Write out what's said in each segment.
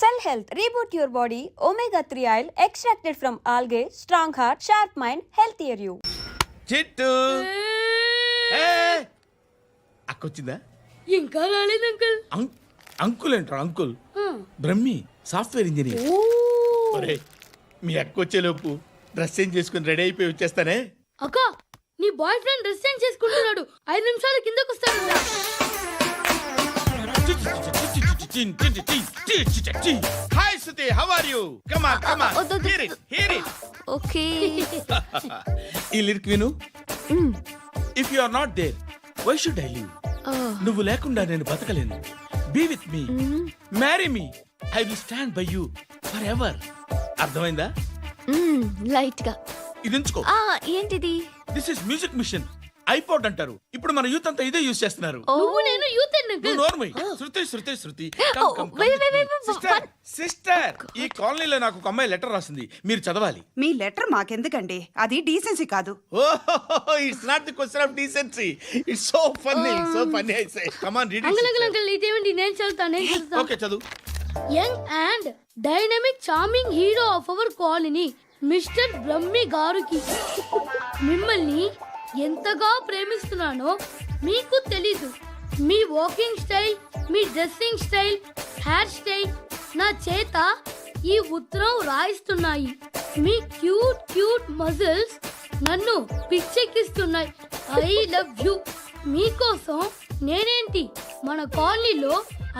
Cell Health, reboot your body, omega-3 oil, extracted from algae, strong heart, sharp mind, healthier you. చిట్టు అక్కొచ్చిందా? ఇంకా రాలేదు uncle. Uncle ఏంట్రా uncle? Brahmi software engineer. ఒరే మీ అక్కొచ్చేలోపు dress change చేసుకుని ready అయిపోయి వచ్చేస్తానే. అక్క నీ బాయ్ ఫ్రెండ్ డ్రెస్ చేంజ్ చేసుకుంటున్నాడు, 5 నిమిషాలు కిందకు వస్తాడు. Hi Suthi, how are you? Come on come on, hear it. Okay. ఈ లిరిక్ విను. If you are not there why should I live? నువ్వు లేకుండా నేను బతకలేను. Be with me, marry me, I will stand by you forever. అర్థమైందా? Light గా ఇది ఉంచుకో. ఏంటిది? This is music machine, iPod అంటారు. ఇప్పుడు మన యూత్ అంతా ఇదే యూజ్ చేస్తున్నారు. నువ్వు నేను యూత్ శృతి శృతి శృతి సిస్టర్, ఈ కాలనీలో నాకు ఒక అమ్మాయి లెటర్ రాసింది, మీరు చదవాలి. మీ లెటర్ మాకెందుకండి, అది డీసెన్సీ కాదు. It's not the question of decency, it's so funny I say. Come on read it. Uncle ఇదేంటి? నేను చదువుతాను. ఓకే చదువు. Young and dynamic charming hero of our colony mister Brahmi గారికి మిమ్మల్ని ఎంతగా ప్రేమిస్తున్నానో మీకు తెలీదు. మీ వాకింగ్ స్టైల్, మీ డ్రెస్సింగ్ స్టైల్, హెయిర్ స్టైల్ నా చేత ఈ ఉత్తరం రాయిస్తున్నాయి. మీ క్యూట్ క్యూట్ మజిల్స్ నన్ను పిచ్చెక్కిస్తున్నాయి. I love you. మీకోసం నేనేంటి మన కాలనీలో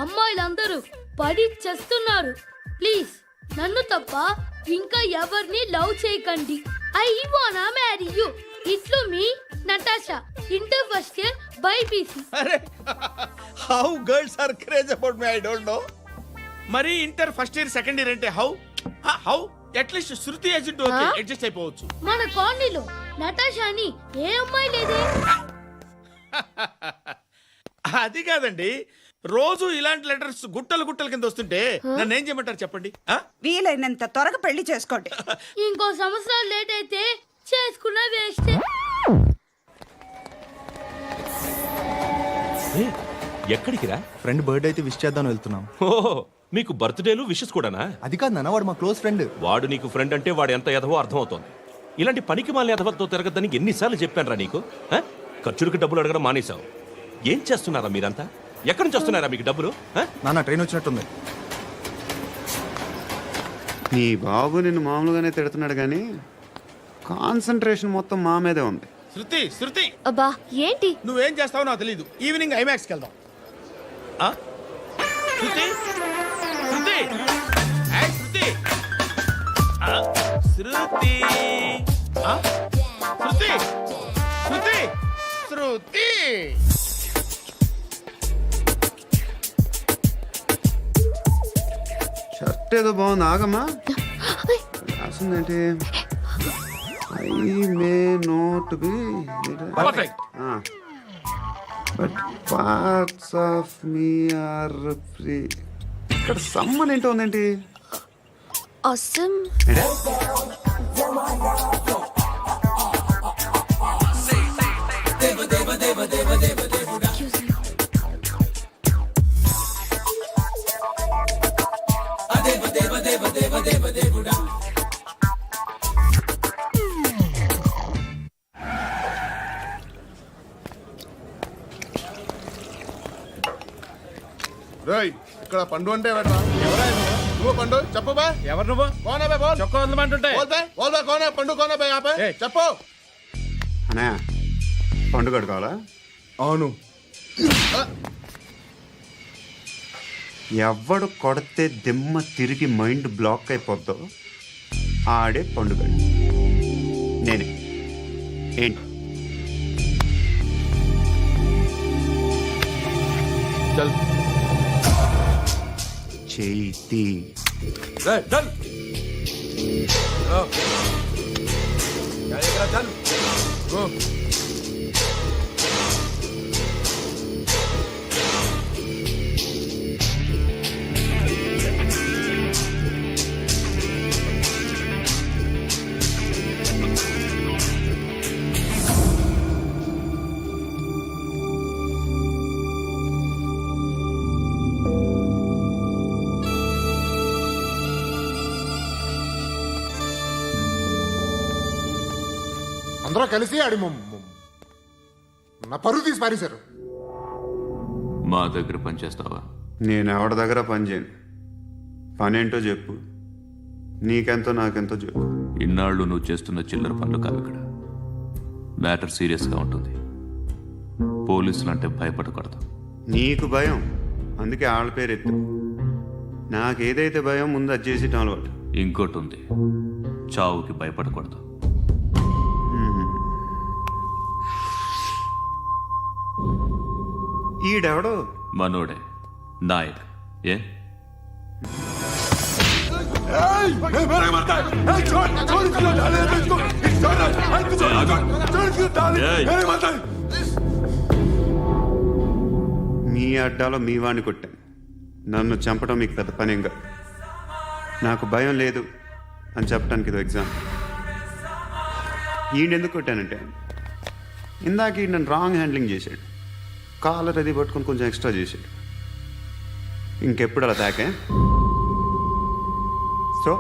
అమ్మాయిలందరూ పడి చేస్తున్నారు. ప్లీజ్ నన్ను తప్ప ఇంకా ఎవరిని లవ్ చేయకండి. ఐ వానా మ్యారీ యూ. ఇట్లు మీ Natasha, inter first year BiPC. అరే how girls are craze about me, I don't know. మరి inter first year second year అంటే how at least Shruti agent okay adjust అయిపోవచ్చు. మన కాలనీలో నటాషా అని ఏ అమ్మాయి లేదే. అది కాదండి, రోజు ఇలాంటి లెటర్స్ గుట్టలు కింద వస్తుంటే నన్ను ఏం చేయమంటారు చెప్పండి? వీలైనంత త్వరగా పెళ్లి చేసుకోండి. ఇంకో సంవత్సరాలు లేట్ అయితే చేసుకున్నా వేస్ట్. ఎక్కడికి రా? ఫ్రెండ్ బర్త్డే అయితే విష్ చేద్దాం వెళ్తున్నాం. ఓహో, మీకు బర్త్డేలు విషెస్ కూడానా? అది కాదు నాన్న, వాడు మా క్లోజ్ ఫ్రెండ్. వాడు నీకు ఫ్రెండ్ అంటే వాడు ఎంత ఎదవో అర్థమవుతోంది. ఇలాంటి పనికి మాలిన ఎదవతో తిరగద్దని ఎన్నిసార్లు చెప్పాను రా నీకు? ఖర్చులకు డబ్బులు అడగడం మానేశావు. ఏం చేస్తున్నారా మీరంతా? ఎక్కడి నుంచి వస్తున్నారా మీకు డబ్బులు? నాన్న ట్రైన్ వచ్చినట్టుంది. నీ బాబు నిన్ను మామూలుగానే తిడుతున్నాడు కానీ కాన్సన్ట్రేషన్ మొత్తం మా మీదే ఉంది. శృతి అబ్బా ఏంటి? నువ్వేం చేస్తావో నాకు తెలీదు. ఈవినింగ్ ఐమాక్స్కి వెళ్దాం. శృతి శృతి శృతి శృతి శృతి శృతి శృతి. షర్ట్ ఏదో బాగుంది, ఆగమ్మా. రాసిందేంటి? I may not be perfect. But parts of me are free. ఇక్కడ సమ్మన్ ఏంటో ఉందేంటి? awesome. ఇక్కడ పండు అంటే నువ్వు పండు చెప్పు బా. ఎవరు నువ్వు? కోనే బే బోల్. చొక్కా వదలమంటుంటే బోల్ బే కోనే పండు కోనే బే ఆపే చెప్పు. అనే పండుగ కావాలా? అవును. ఎవడు కొడితే దిమ్మ తిరిగి మైండ్ బ్లాక్ అయిపోద్దో ఆడే పండుగ. నేనే. ఏంటి? చల్ చేతి అందరూ కలిసి ఆడి నా పరువు తీసి పారేశారు. మా దగ్గర పనిచేస్తావా? నేను ఎవరి దగ్గర పని చేయను. పనేంటో చెప్పు. నీకెంతో నాకెంతో చెప్పు. ఇన్నాళ్ళు నువ్వు చేస్తున్న చిల్లర పనులు కావు ఇక్కడ. మ్యాటర్ సీరియస్గా ఉంటుంది. పోలీసులు అంటే భయపడకూడదు. నీకు భయం, అందుకే ఆళ్ళ పేరు ఎత్తు. నాకేదైతే భయం ముందు అది చేసి అలవాటు. ఇంకోటి ఉంది, చావుకి భయపడకూడదు. ఈడెవడో మనోడే నాయక్. ఏ మీ అడ్డాలో మీ వాణ్ణి కొట్టాను. నన్ను చంపడం మీకు పెద్ద పనేంగా. నాకు భయం లేదు అని చెప్పడానికి ఇది ఎగ్జామ్. ఈయనెందుకు కొట్టానంటే ఇందాక ఈయన నన్ను రాంగ్ హ్యాండ్లింగ్ చేశాడు. కాలర్ అది పట్టుకొని కొంచెం ఎక్స్ట్రా చేశాడు. ఇంకెప్పుడు అలా తాకే. సో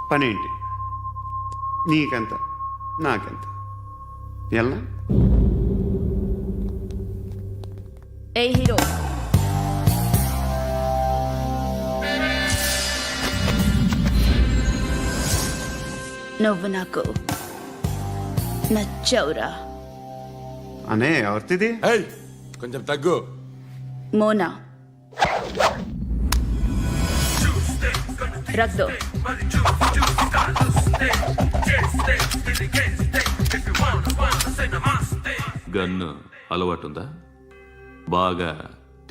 పనేంటి? నీకెంత నాకెంత ఎలా? ఏ హీరో, నువ్వు నాకు నచ్చవురా. అనే ఎవరిది? కొంచెం తగ్గు. మోనా రక్ దో. గన్ను అలవాటుందా? బాగా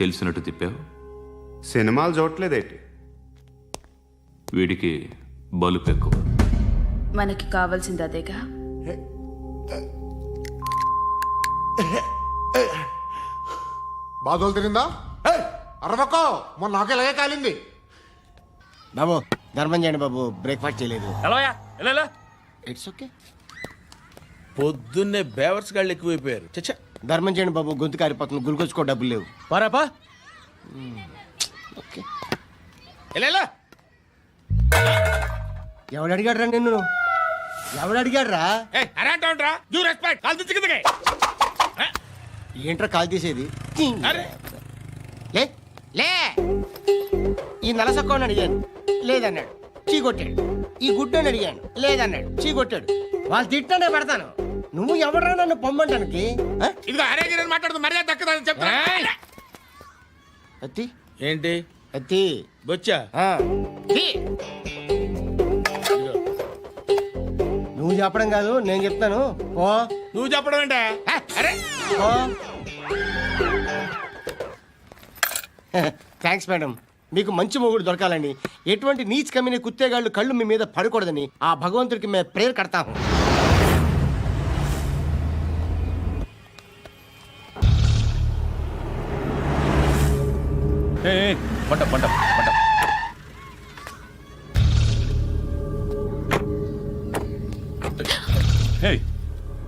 తెలిసినట్టు తిప్పావు. సినిమాలు చూడట్లేదేంటి? వీడికి బలుపు ఎక్కువ. మనకి కావాల్సింది అదేగా. బాధలు తిరిందా? అరవకో, మొన్న నాకు ఇలాగే కాలింది. బాబు ధర్మం చేయండి బాబు, బ్రేక్ఫాస్ట్ చేయలేదు. It's okay. పొద్దున్నే బేవర్స్ గాళ్ళు ఎక్కువైపోయారు. చచ్చా, ధర్మం చేయండి బాబు, గొంతు కారిపోతుంది, గురికొచ్చుకో డబ్బులు లేవు. పారాపా. ఓకే. ఎవడు అడిగాడు రా నిన్ను? ఎవడు అడిగాడు రా? ఏంట్రా కాల్ తీసేది? లే లే. ఈ నలసక్కని అడిగాను, లేదన్నాడు, చీ కొట్టాడు. ఈ గుడ్డని అడిగాను, లేదన్నాడు, చీ కొట్టాడు. వాళ్ళు తిట్టానే పెడతాను. నువ్వు ఎవడరా నన్ను పొమ్మంటానికి? అత్తి ఏంటి అత్తి బొచ్చా? నువ్వు చెప్పడం కాదు, నేను చెప్తాను. ఓ నువ్వు చెప్పడం ఏంటే? Thanks madam. మీకు మంచి మొగుడు దొరకాలని, ఎటువంటి నీచ్ కమ్మిన కుత్తేగాళ్ళు కళ్ళు మీ మీద పడకూడదని ఆ భగవంతుడికి మేము ప్రేయర్ కడతాము.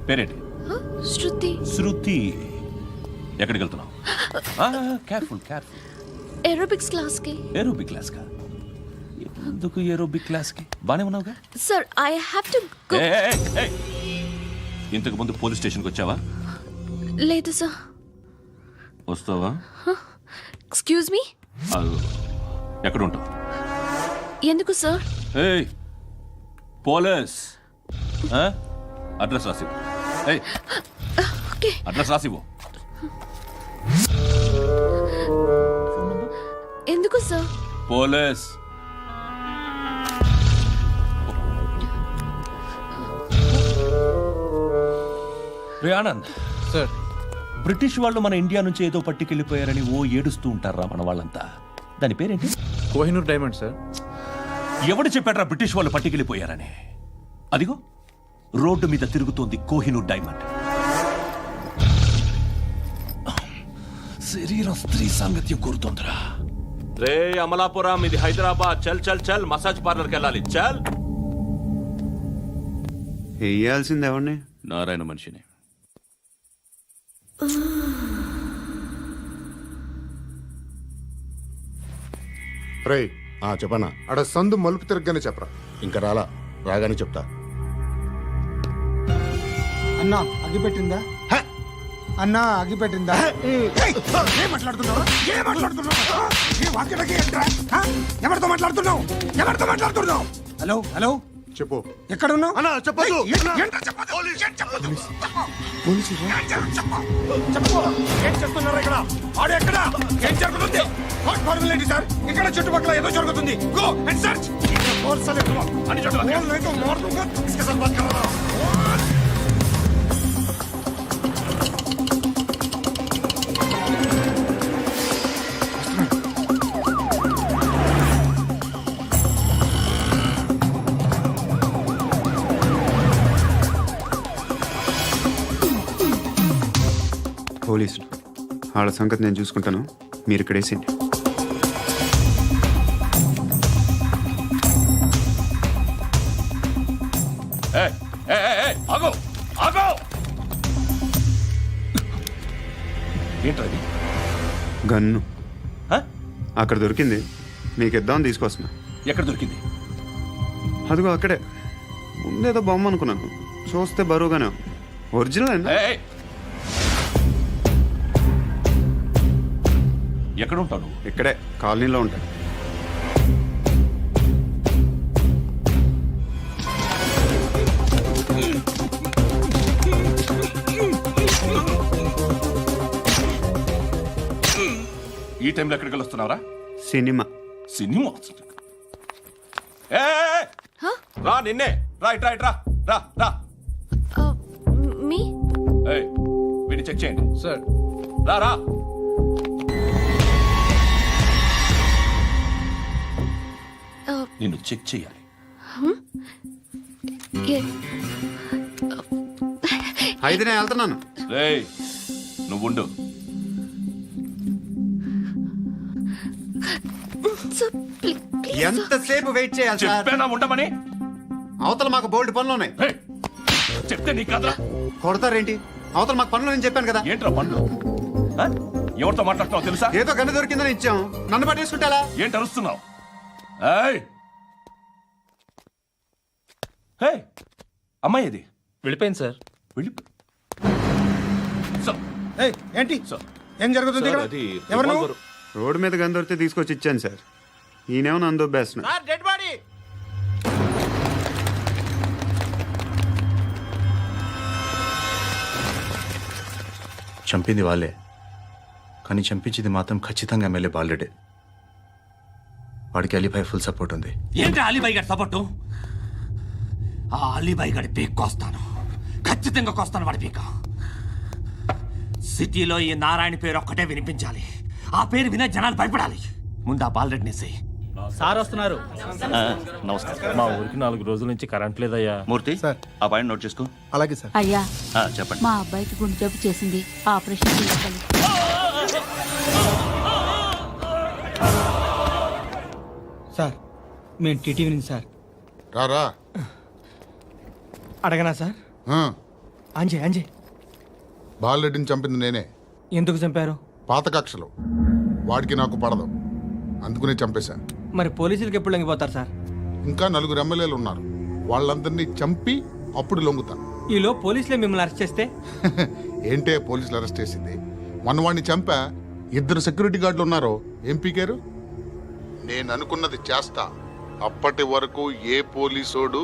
పేరేంటి? శృతి. శృతి. ఎక్కడికి వెళ్తున్నావు? Careful careful. ఏరోబిక్స్ క్లాస్ కి. ఏరోబిక్ క్లాస్ కా? ఎందుకు ఏరోబిక్ క్లాస్ కి? బానే ఉన్నావుగా? Sir I have to go. ఇంతకు ముందు పోలీస్ స్టేషన్కి వచ్చావా? లేదు సార్. వస్తావా? Excuse me. ఎక్కడ ఉంటావు? ఎందుకు సార్? పోలీస్ అడ్రస్ రాసివ్వు. ఓకే. అడ్రస్ రాసివ్వు. ఎందుకు సార్? పోలీస్. రే ఆనంద్ సార్, బ్రిటిష్ వాళ్ళు మన ఇండియా నుంచి ఏదో పట్టుకెళ్ళిపోయారని ఓ ఏడుస్తూ ఉంటారా మన వాళ్ళంతా. దాని పేరేంటి? Kohinoor diamond sir. ఎవడు చెప్పాడ్రా బ్రిటిష్ వాళ్ళు పట్టుకెళ్ళిపోయారని? అదిగో రోడ్డు మీద తిరుగుతోంది కోహినూర్ డైమండ్. శరీరం స్త్రీ సాంగత్యం కోరుతోందిరా. రే అమలాపురం, ఇది హైదరాబాద్. చల్ చల్ చల్, మసాజ్ పార్లర్కి వెళ్ళాలి. చల్. వేయాల్సింది ఎవరిని? నారాయణ మనిషిని. రేయ్, చెప్పనా? అడ సందు మలుపు తిరగగానే చెప్పరా. ఇంకా రాలా, రాగానే చెప్తా. అన్నా అగిపెట్టిందా అన్నా అగిపెట్టిందా ఏం మాట్లాడుతున్నావు ఎవరితో మాట్లాడుతున్నావు హలో హలో చెప్పు. ఎక్కడ ఉన్నావు అన్నా చెప్పదు. ఏం చేస్తున్నారు ఇక్కడ ఆడు ఎక్కడ ఏం జరుగుతుంది ఏంటి సార్ ఇక్కడ చుట్టుపక్కల ఏదో జరుగుతుంది గో అండ్ సర్చ్ పోలీసులు వాళ్ళ సంగతి నేను చూసుకుంటాను, మీరు ఇక్కడ వేసేయండి. ఆగో ఆగో ఏంటది? గన్ను అక్కడ దొరికింది, మీకు ఇద్దామని తీసుకొస్తున్నా. ఎక్కడ దొరికింది? అదిగో అక్కడే. ముందేదో బొమ్మ అనుకున్నాను, చూస్తే బరువుగానే ఉంది. ఒరిజినల్ అండి. ఎక్కడ ఉంటాను? ఇక్కడే కాలనీలో ఉంటాను. ఈ టైంలో ఎక్కడికి వస్తున్నావురా? సినిమా. సినిమా రా, నిన్నే రా, ఇట్రా ఇట్రా, రా రా. మీ వీడిని చెక్ చేయండి సార్. రా రా. నిన్ను చెక్ చేయాలి. అయితే నేను వెళ్తున్నాను. రేయ్ నువ్వుండు. ఎంతసేపు వెయిట్ చేయాలి సార్? చెప్పేనా ఉండమని? అవతల మాకు బోల్డ్ పనులు ఉన్నాయి. రేయ్, చెప్తే నీకు కదరా. కొడతారేంటి? అవతల మాకు పనులు నేను చెప్పాను కదా. ఏంట్రా పండ్లు? ఎవరితో మాట్లాడుతున్నావు తెలుసా? ఏదో గన్ను దొరికిందని ఇచ్చాం, నన్ను పట్టేసుకుంటా. ఏంటి అరుస్తున్నావు? అమ్మాయి ఇది వెళ్ళిపోయింది సార్. వెళ్ళి ఏంటి ఏం జరుగుతుంది ఇక్కడ? ఎవరు నువ్వు? రోడ్డు మీద గన్ను దొరికితే తీసుకొచ్చి ఇచ్చాను సార్. ఈయనేమో నన్ను దొబ్బేస్తున్నాడు. Dead body. చంపింది వాళ్ళే, కానీ చంపించింది మాత్రం ఖచ్చితంగా ఎమ్మెల్యే బాలుడే. వాడికి అలీభాయ్ ఫుల్ సపోర్ట్ ఉంది. ఏంటి అలీబాయి గారి సపోర్టు? ఆ అలీబాయి గారి పీక్ కోస్తాను, ఖచ్చితంగా కోస్తాను వాడి పీక. సిటీలో ఈ నారాయణ పేరు ఒక్కటే వినిపించాలి. ఆ పేరు వినే జనాలు భయపడాలి. ముందు ఆ బాలరెడ్డిని వేసేయి. సార్ వస్తున్నారు. నమస్కారం. మా ఊరికి 4 రోజుల నుంచి కరెంట్ లేదయ్యా. మూర్తి సార్. ఆ పాయింట్ నోట్ చేసుకో. అలాగే సార్. అయ్యా చెప్పండి. మా అబ్బాయికి గుండె జబ్బు చేసింది, ఆపరేషన్ చేయాలి. సార్ మేము టీటీవీ నుంచి సార్. రారా. అడగనా సార్? అంజయ్ బాలరెడ్డిని చంపింది నేనే. ఎందుకు చంపారు? పాత కక్షలు, వాడికి నాకు పడదు, అందుకునే చంపేశా. మరి పోలీసులకు ఎప్పుడు లొంగిపోతారు సార్? ఇంకా 4 ఎమ్మెల్యేలు ఉన్నారు, వాళ్ళందరినీ చంపి అప్పుడు లొంగుతా. ఈలో పోలీసులే మిమ్మల్ని అరెస్ట్ చేస్తే? ఏంటే పోలీసులు అరెస్ట్ చేసింది? మన వాడిని చంపా, 2 సెక్యూరిటీ గార్డులు ఉన్నారు, ఏం పీకారు? నేను అనుకున్నది చేస్తా, అప్పటి వరకు ఏ పోలీసోడు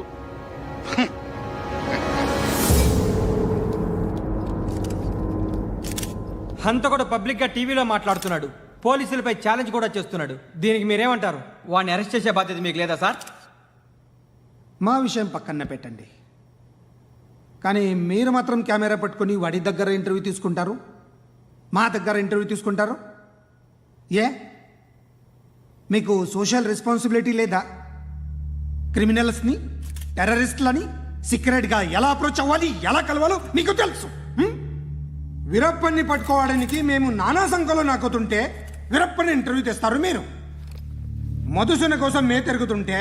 హంతకుడు పబ్లిక్ గా టీవీలో మాట్లాడుతున్నాడు, పోలీసులపై ఛాలెంజ్ కూడా చేస్తున్నాడు. దీనికి మీరేమంటారు? వాడిని అరెస్ట్ చేసే బాధ్యత మీకు లేదా సార్? మా విషయం పక్కన పెట్టండి, కానీ మీరు మాత్రం కెమెరా పట్టుకొని వాడి దగ్గర ఇంటర్వ్యూ తీసుకుంటారు, మా దగ్గర ఇంటర్వ్యూ తీసుకుంటారు. ఏ మీకు సోషల్ రెస్పాన్సిబిలిటీ లేదా? క్రిమినల్స్ని, టెర్రరిస్టులని సీక్రెట్గా ఎలా అప్రోచ్ అవ్వాలి, ఎలా కలవాలో మీకు తెలుసు. వీరప్పన్ని పట్టుకోవడానికి మేము నానా సంఖ్యలో నాకుతుంటే వీరప్పని ఇంటర్వ్యూ తెస్తారు మీరు. మధుసూన కోసం మే తిరుగుతుంటే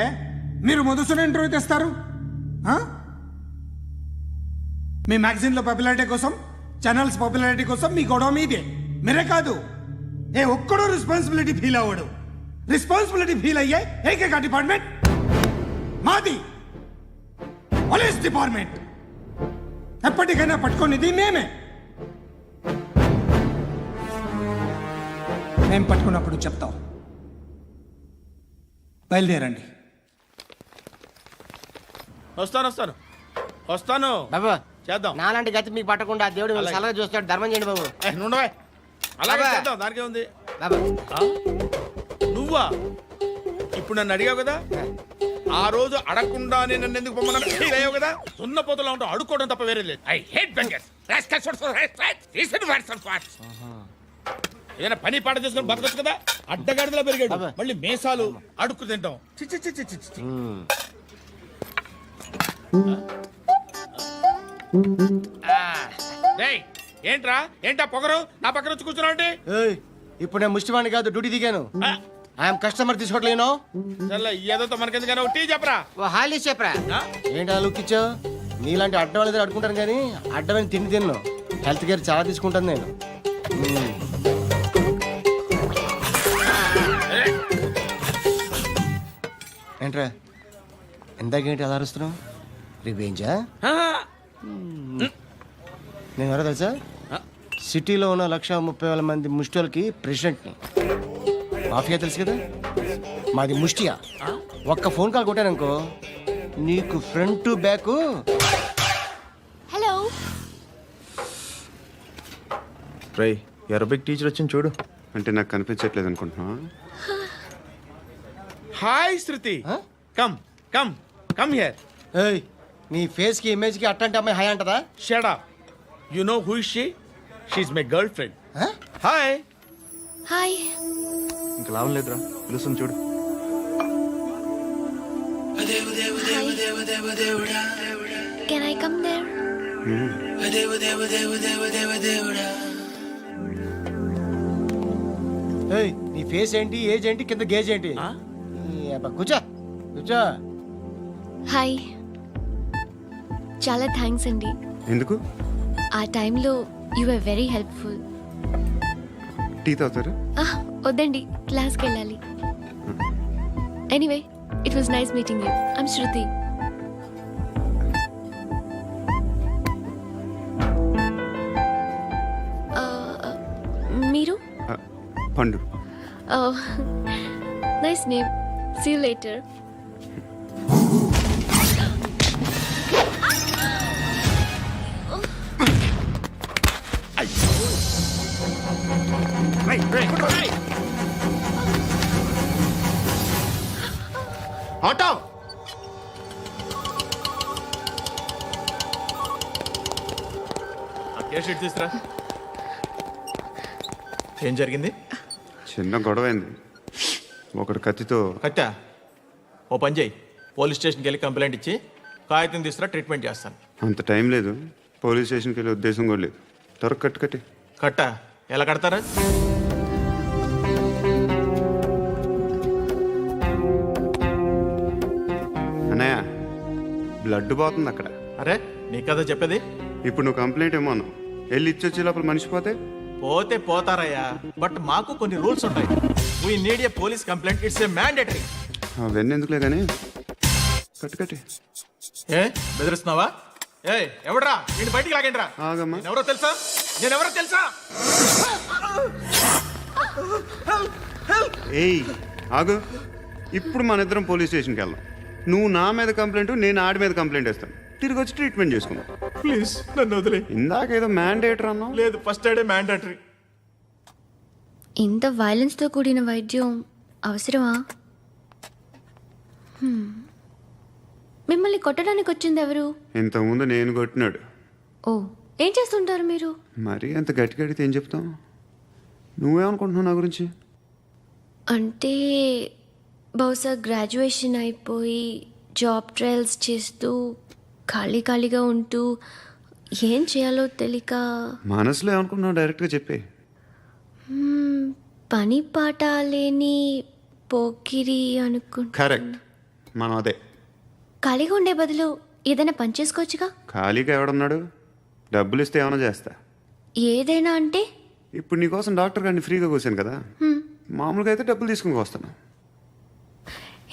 మీరు మధుసూన ఇంటర్వ్యూ తెస్తారు. మీ మ్యాగజైన్లో పాపులారిటీ కోసం, ఛానల్స్ పాపులారిటీ కోసం మీ గొడవ మీదే. మీరే కాదు, ఏ ఒక్కడో రెస్పాన్సిబిలిటీ ఫీల్ అవ్వడు. రెస్పాన్సిబిలిటీ ఫీల్ అయ్యే ఏకైక డిపార్ట్మెంట్ మాది, పోలీస్ డిపార్ట్మెంట్. ఎప్పటికైనా పట్టుకునేది మేమే. మేం పట్టుకున్నప్పుడు చెప్తాం. బయలుదేరండి. వస్తాను బాబు చేద్దాం. నాలాంటి గతి మీకు పట్టకుండా దేవుడు మిమ్మల్ని సలహా చూస్తాడు. ధర్మం చేయండి బాబు. నుండవే అలాగే అబ్బా. చేద్దాం, దానికే ఉంది. బాబు నువ్వా ఇప్పుడు నన్ను అడిగావు కదా, ఆ రోజు అడగకుండానే నన్ను ఎందుకు పొమ్మన్నాడు ఫీల్ అయ్యావు కదా. సున్న పోతలో ఉంటావు, అడుక్కోవడం తప్ప వేరే లేదు. I hate bangers. ఏదైనా పని పాట చేసుకుని బతకొచ్చు కదా. అడ్డగాడిదలా పెరిగాడు, అబ్బా. మళ్ళీ మేసాలు అడుక్కు తింటాం. చి చి చి చి చి చి. డేయ్, ఏంటా పొగరు నా పక్కన వచ్చి కూర్చున్నావు అంటే? ఏయ్, ఇప్పుడు నేను ముష్టివాణి కాదు, డ్యూటీ దిగాను. ఐఎమ్ కస్టమర్ తీసుకోవట్లేను. సర్లే ఏదో మనకెందుకైనా టీ చెప్పరా. ఓ హాలీ చెప్పరా. ఏంటి ఆ లుక్ ఇచ్చావు? నీలాంటి అడ్డం వాళ్ళ దగ్గర అడుకుంటాను కానీ అడ్డమైన తిండి తిన్ను. హెల్త్ కేర్ చాలా తీసుకుంటాను నేను. ఏంట్రా ఇందాకేంటి అలా అరుస్తున్నావు? రివేంజా? నేను ఎవరో తెలుసా? సిటీలో ఉన్న 130,000 మంది ముష్టిలకి ప్రెసిడెంట్ని. మాఫియా తెలుసు కదా, మాది ముష్టియా. ఒక్క ఫోన్ కాల్ కొట్టాననుకో నీకు ఫ్రంట్ టు బ్యాక్. హలో. రై అరబిక్ టీచర్ వచ్చింది చూడు. అంటే నాకు కనిపించట్లేదు అనుకుంటున్నా. Hi Shruti, come come come here. ఏయ్, నీ ఫేస్ కి ఇమేజ్ కి అట్టంటే అమ్మాయి హాయ్ అంటదా? Shut up. You know who is she? She is my girlfriend. Hi. Hi. ఇంకా లాభం లేదురా, పిలుస్తుంది చూడు. Can I come there? ఏయ్, నీ ఫేస్ ఏంటి, ఏజ్ ఏంటి, కింద గేజ్ ఏంటి? ఈ అబ్బా, కూర్చో కూర్చో. హాయ్. చాలా థ్యాంక్స్ అండి. ఎందుకు? ఆ టైంలో you are very helpful. Tea తాగుతారు? వద్దండి, క్లాస్కి వెళ్ళాలి. Anyway, it was nice meeting you. I'm Shruti. మీరు? Pandu. Nice name. See you later. Auto. Sheet తీసురా. ఏం జరిగింది? చిన్న గొడవ అయింది. ఒకడు కత్తితో. కట్టా, ఓ పని చేయి, పోలీస్ స్టేషన్కి వెళ్ళి కంప్లైంట్ ఇచ్చి కాగితం తీసుకురా, ట్రీట్మెంట్ చేస్తాను. అంత టైం లేదు, పోలీస్ స్టేషన్కి వెళ్ళే ఉద్దేశం కూడా లేదు. త్వరగా కట్టి. కట్టా ఎలా కడతారా? అన్నయ్య, బ్లడ్ పోతుంది అక్కడ. అరే నీ కదా చెప్పేది. ఇప్పుడు నువ్వు కంప్లైంట్ ఏమో అన్నావు. వెళ్ళి ఇచ్చొచ్చే లోపల మనిషి పోతే పోతే పోతారయ్యా, బట్ మాకు కొన్ని రూల్స్ ఉంటాయి. We need a police complaint, it's a mandatory. అవన్నీ ఎందుకులే కానీ కట్టి. ఏ బెదిరిస్తున్నావా? ఏ ఎవడ్రా నేను బయటికి లాగండిరా. ఆగమ్మా. నేనెవరో తెలుసా? ఏయ్ ఆగు. ఇప్పుడు మన ఇద్దరం పోలీస్ స్టేషన్కి వెళ్దాం. నువ్వు నా మీద కంప్లైంట్, నేను ఆడి మీద కంప్లైంట్ వేస్తాను. తిరిగి వచ్చి ట్రీట్మెంట్ చేసుకుందాం. ప్లీజ్ నన్ను వదిలే. ఇందాకేదో మ్యాండేటర్ అన్నావు. లేదు, ఫస్ట్ ఎయిడే మ్యాండేటరీ. ఇంత వైలెన్స్తో కూడిన వైద్యం అవసరమా? మిమ్మల్ని కొట్టడానికి వచ్చింది ఎవరు? ఇంతకుముందు నేను కొట్టినాడు. ఓ, ఏం చేస్తుంటారు మీరు? మరీ అంత గట్టిగా అడిగితే ఏం చెప్తాం? నువ్వేమనుకుంటున్నావు నా గురించి? అంటే బహుశా గ్రాడ్యుయేషన్ అయిపోయి జాబ్ ట్రయల్స్ చేస్తూ ఖాళీగా ఉంటూ ఏం చేయాలో తెలియక. మనసులో ఏమనుకుంటున్నావు డైరెక్ట్గా చెప్పే. పని పాట లేని పోకిరి అనుకుంటా. కరెక్ట్, మనం అదే. ఖాళీగా ఉండే బదులు ఏదైనా పని చేసుకోవచ్చుగా. ఖాళీగా ఎవడున్నాడు? డబ్బులు ఇస్తే ఏమైనా చేస్తా. ఏదైనా అంటే? ఇప్పుడు నీకోసం డాక్టర్ గారిని ఫ్రీగా కూర్చాను కదా, మామూలుగా అయితే డబ్బులు తీసుకుని వస్తాను.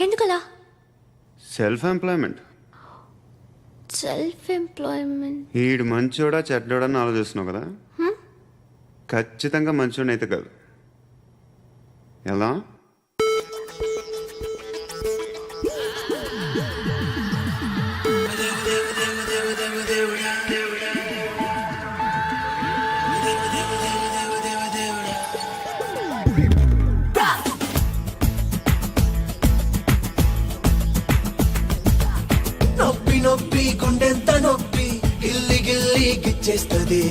ఎందుకలా? Self employment. Self employment. ఈడు మంచోడా చెడ్డోడా అని ఆలోచిస్తున్నావు కదా, ఖచ్చితంగా మంచోడని అయితే కాదు. ఎలా? నొప్పి నొప్పి గుండెంత నొప్పి గిల్లి గిల్లి గిచ్చేస్తది,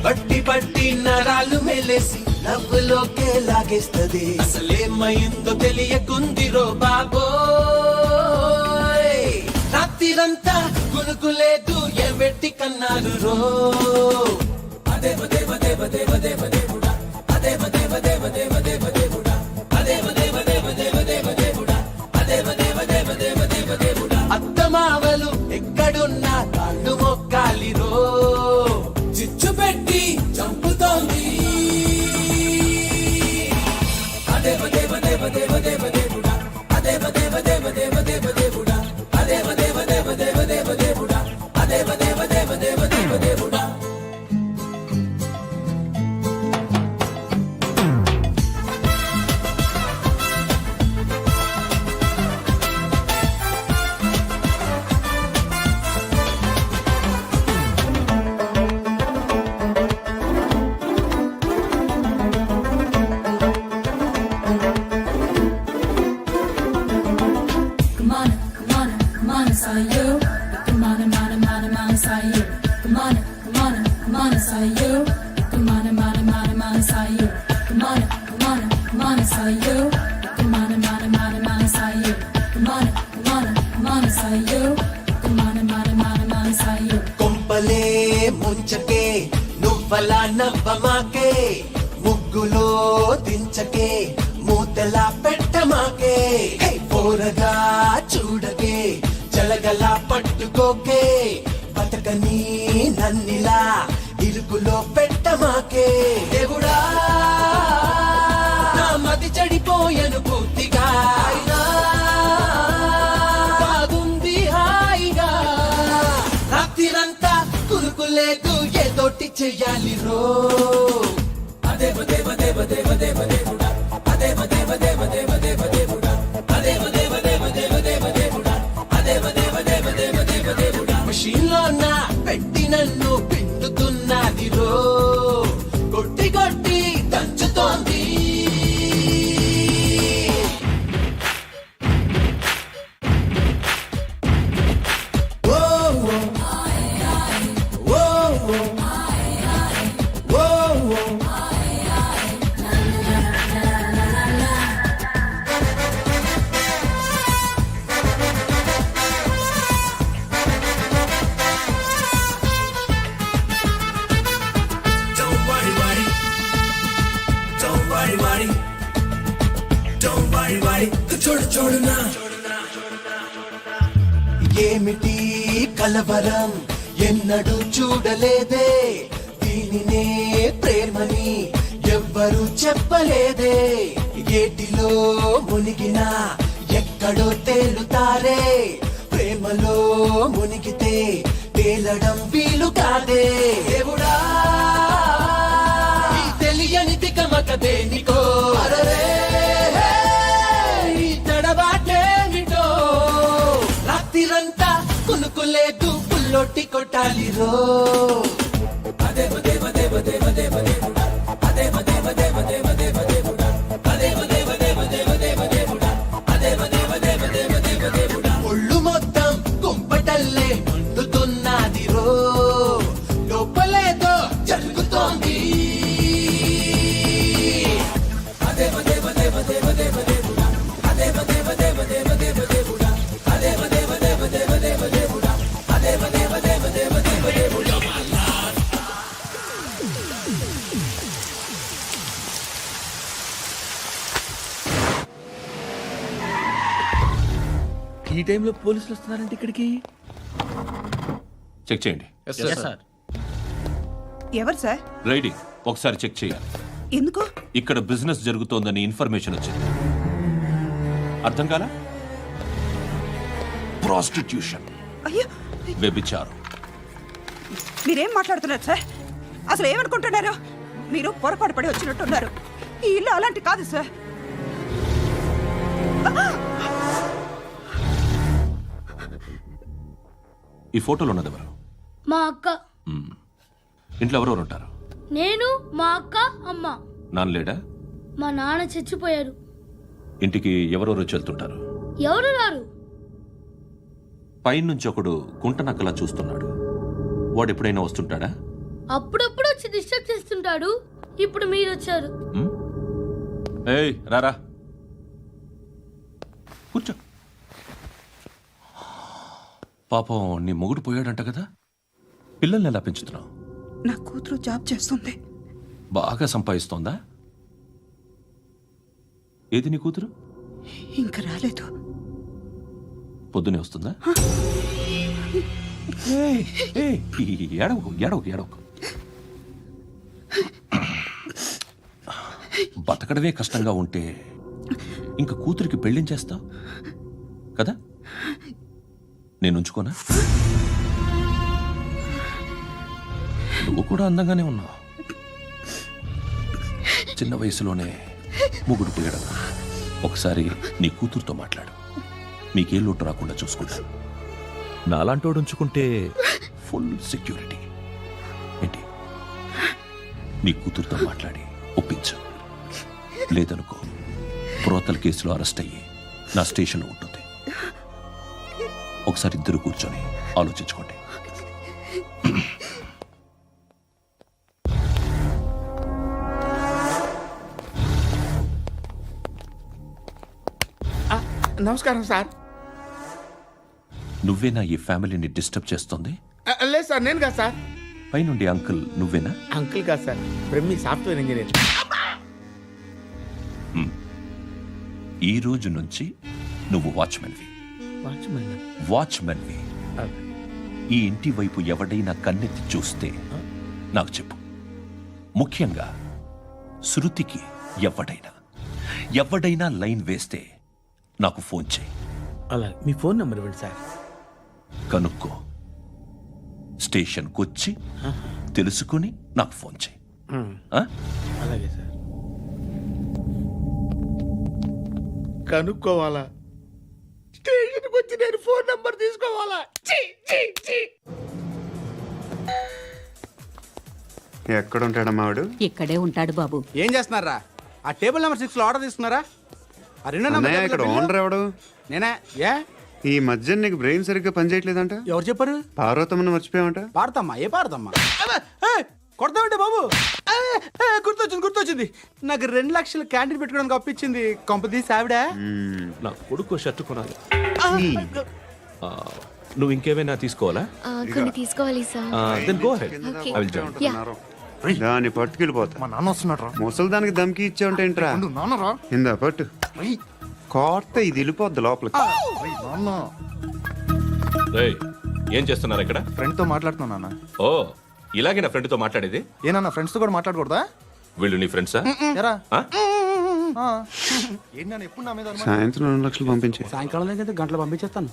పట్టి పట్టి నరాలు మెలేసి నవ్వులోకే లాగేస్తది. అసలేమైందో తెలియకుందిరో బాబోయ్, రాత్రిరంతా గునుకులేదు ఎమెట్టి కన్నారు రో. అదేవ దేవ దేవ దేవ దేవ దేవుడా, అదేవ దేవ దేవ దేవ దేవ దేవుడా, అదేవ దేవ దేవ దేవ దేవ దేవుడా, అదేవ దేవ దేవ దేవ దేవ దేవుడా. అత్తమావలు ఎక్కడున్నా కాళ్ళు మొక్కాలిరో, చిచ్చు పెట్టి చంపుతోంది. అదేవ దేవ దేవ దేవ దేవ దేవుడా, అదేవ దేవ దేవ దేవ దేవ దేవుడా, అదేవ దేవ దేవ దేవ దేవ దేవుడా, అదేవ దేవ దేవ దేవ దేవ దేవుడా. కొంపలే ముంచకే నువ్వలా నవ్వమాకే, ముగ్గులో దించకే మూతలా పెట్టమాకే. పోరగా చూడకే జలగలా పట్టుకోకే, బతకని నన్నిలా ఇరుకులో పెట్టమాకే. దేవుడా నా మది చెడిపోయను పూర్తిగా, బాగుంది హాయిగా. రాత్రిరంతా కురుకులేదు ఏదోటి చెయ్యాలి రో. అదేవ దేవ దేవ దేవ దేవ దేవుడా, అదేవ దేవ దేవ దేవ దేవ దేవుడా, అదేవ దేవ దేవ దేవ దేవ దేవుడా, అదేవ దేవ దేవ దేవ దేవ దేవుడా. మషీన్లో నా పెట్టి నన్ను పిండుతున్నది రో, కొట్టి కొట్టి దంచుతోంది. ఓ ఓ ఓ ఓ ఓ. Don't worry, worry. Don't worry, worry. Don't worry, worry. చూడు చూడు నా ఏమిటి కలవరం ఎన్నడూ చూడలేదే, దీనినే ప్రేమని ఎవ్వరూ చెప్పలేదే. ఏటిలో మునిగినా ఎక్కడో తేలుతారే, ప్రేమలో మునిగితే తేలడం వీలు కాదే. దేవుడా ఈ తెలియని తికమక దేనికో, అరరే ఈ తడబాటేమిటో. రాత్రిరంతా కునుకులేదు పుల్లొట్టి కొట్టాలి రో. అదేవ దేవ దేవ దేవ దేవ దేవుడా, అదేవ దేవ దేవ దేవ దేవ దేవుడా, అదేవ దేవ దేవ దేవ దేవ దేవుడా, అదేవ దేవ దేవ దేవ దేవ దేవుడా. ఒళ్ళు మొత్తం కుంపటల్లే మండుతున్నది రో, లోపలేదో జరుగుతోంది. అదేవ దేవ దేవ దేవ దేవ దేవుడా, అదేవ దేవ దేవ దేవ దేవ దేవుడా, అదేవ దేవ దేవ దేవ దేవ దేవుడా, అదేవ దేవ దేవ దేవ దేవ దేవుడా. ఈ టైంలో పోలీసులు వస్తున్నారంటే ఇక్కడికి. చెక్ చేయండి. ఎవరు సార్? రైడింగ్ ఒకసారి చెక్ చేయాలి. ఎందుకు? ఇక్కడ బిజినెస్ జరుగుతోందని ఇన్ఫర్మేషన్ వచ్చింది. అర్థం కాలా? ప్రాస్టిట్యూషన్. అయ్యో వ్యభిచారం. మీరేం మాట్లాడుతున్నారు సార్? అసలు ఏమనుకుంటున్నారు? మీరు పొరపాటు పడి వచ్చినట్టున్నారు. ఈ ఇల్లు అలాంటి కాదు సార్. ఈ ఫోటోలో ఉన్నది ఎవరు? మా అక్క. ఇంట్లో ఎవరెవరు ఉంటారు? నేను, మా అక్క, అమ్మ. నాన్న లేడా? మా నాన్న చచ్చిపోయారు. ఇంటికి ఎవరెవరు వచ్చి వెళ్తుంటారు? ఎవరు రారు. పైనుంచి ఒకడు గుంటనక్కలా చూస్తున్నాడు. వాడు ఎప్పుడైనా వస్తుంటాడా? అప్పుడప్పుడు వచ్చి డిస్టర్బ్ చేస్తుంటాడు. ఇప్పుడు మీరు వచ్చారు. ఏయ్ రారా, కూర్చో. పాపం నీ మొగుడు పోయాడంట కదా, పిల్లల్ని ఎలా పెంచుతున్నావు? నా కూతురు జాబ్ చేస్తుంది. బాగా సంపాదిస్తోందా? ఏది నీ కూతురు? ఇంకా రాలేదు. పొద్దునే వస్తుందా? ఏయ్, ఏయ్, ఏడవకు ఏడవకు ఏడవకు. బతకడమే కష్టంగా ఉంటే ఇంకా కూతురికి పెళ్ళించేస్తావు కదా? నేను ఉంచుకోనా? నువ్వు కూడా అందంగానే ఉన్నావు. చిన్న వయసులోనే ముగ్గుడు పోయడం. ఒకసారి నీ కూతురుతో మాట్లాడు. మీకే లోటు రాకుండా చూసుకుంటాను. నాలాంటోడు ఉంచుకుంటే ఫుల్ సెక్యూరిటీ. ఏంటి, నీ కూతురుతో మాట్లాడి ఒప్పించు. లేదనుకో, ప్రోతల కేసులో అరెస్ట్ అయ్యి నా స్టేషన్లో ఉంటుంది. ఒకసారి ఇద్దరు కూర్చొని ఆలోచించుకోండి. నమస్కారం సార్. నువ్వేనా ఈ ఫ్యామిలీని డిస్టర్బ్ చేస్తుంది? లేదు సార్, నేను కాదు సార్. పైనుండి అంకుల్ నువ్వేనా? అంకుల్ కాదు సార్, బ్రహ్మి సాఫ్ట్వేర్ ఇంజనీర్. ఈ రోజు నుంచి నువ్వు వాచ్మెన్వి. వాచ్మెన్వి. ఈ ఇంటి వైపు ఎవడైనా కన్నెత్తి చూస్తే నాకు చెప్పు. ముఖ్యంగా శృతికి ఎవడైనా లైన్ వేస్తే నాకు ఫోన్ చేయి. అలా మీ ఫోన్ నెంబర్ ఇవ్వండి సార్. కనుక్కో, స్టేషన్కి వచ్చి తెలుసుకుని నాకు ఫోన్ చేయి. అలాగే సార్. కనుక్కోవాలా? స్టేషన్కి వచ్చి నేను ఫోన్ నెంబర్ తీసుకోవాలా? ఎక్కడ ఉంటాడమ్మా వాడు? ఇక్కడే ఉంటాడు బాబు. ఏం చేస్తున్నారా? ఆ టేబుల్ నెంబర్ 6 లో ఆర్డర్ తీసుకున్నారా? ఆ రెండో అన్నయ్య, నెంబర్ ఇక్కడ ఓనర్ ఎవడు? నేనే. ఏ ఈ మధ్య నీకు బ్రెయిన్ సరిగ్గా పనిచేయట్లేదంట. ఎవరు చెప్పారు? పార్వతమ్మను మర్చిపోయామంట. పాడతామ్మా? ఏ పాడతామ్మా? కొడతామంటే బాబు. గుర్తొచ్చింది. నాకు 2 లక్షలు క్యాంటీన్ పెట్టుకోవడానికి అప్పించింది కొంపదీసి ఆవిడ. నా కొడుకు షర్టు కొనాలి. నువ్వు ఇంకేమైనా తీసుకోవాలా? కొన్ని తీసుకోవాలి sir. Then go ahead. I will join. దాన్ని పట్టుకెళ్ళిపోతా. మా నాన్న వస్తున్నాడు రా. ముసలి దానికి దమ్కి ఇచ్చావుంటే ఏంట్రా? నాన్నరా ఇందా పట్టు. కోర్త ఇది వెళ్ళిపోద్ది లోపలికి. నాన్న ఏయ్, ఏం చేస్తున్నారు ఇక్కడ? ఫ్రెండ్ తో మాట్లాడుతున్నా నాన్న. ఓ, ఇలాగే నా ఫ్రెండ్తో మాట్లాడేది? ఏనా ఫ్రెండ్స్ తో కూడా మాట్లాడకూడదా? వీళ్ళు నీ ఫ్రెండ్సా? ఎరా ఏంటి నాన్న ఎప్పుడు నా మీద అనుమానం? సాయంత్రం 2 లక్షలు పంపించే. సాయంకాలం దగ్గర గంటలు పంపించేస్తాను.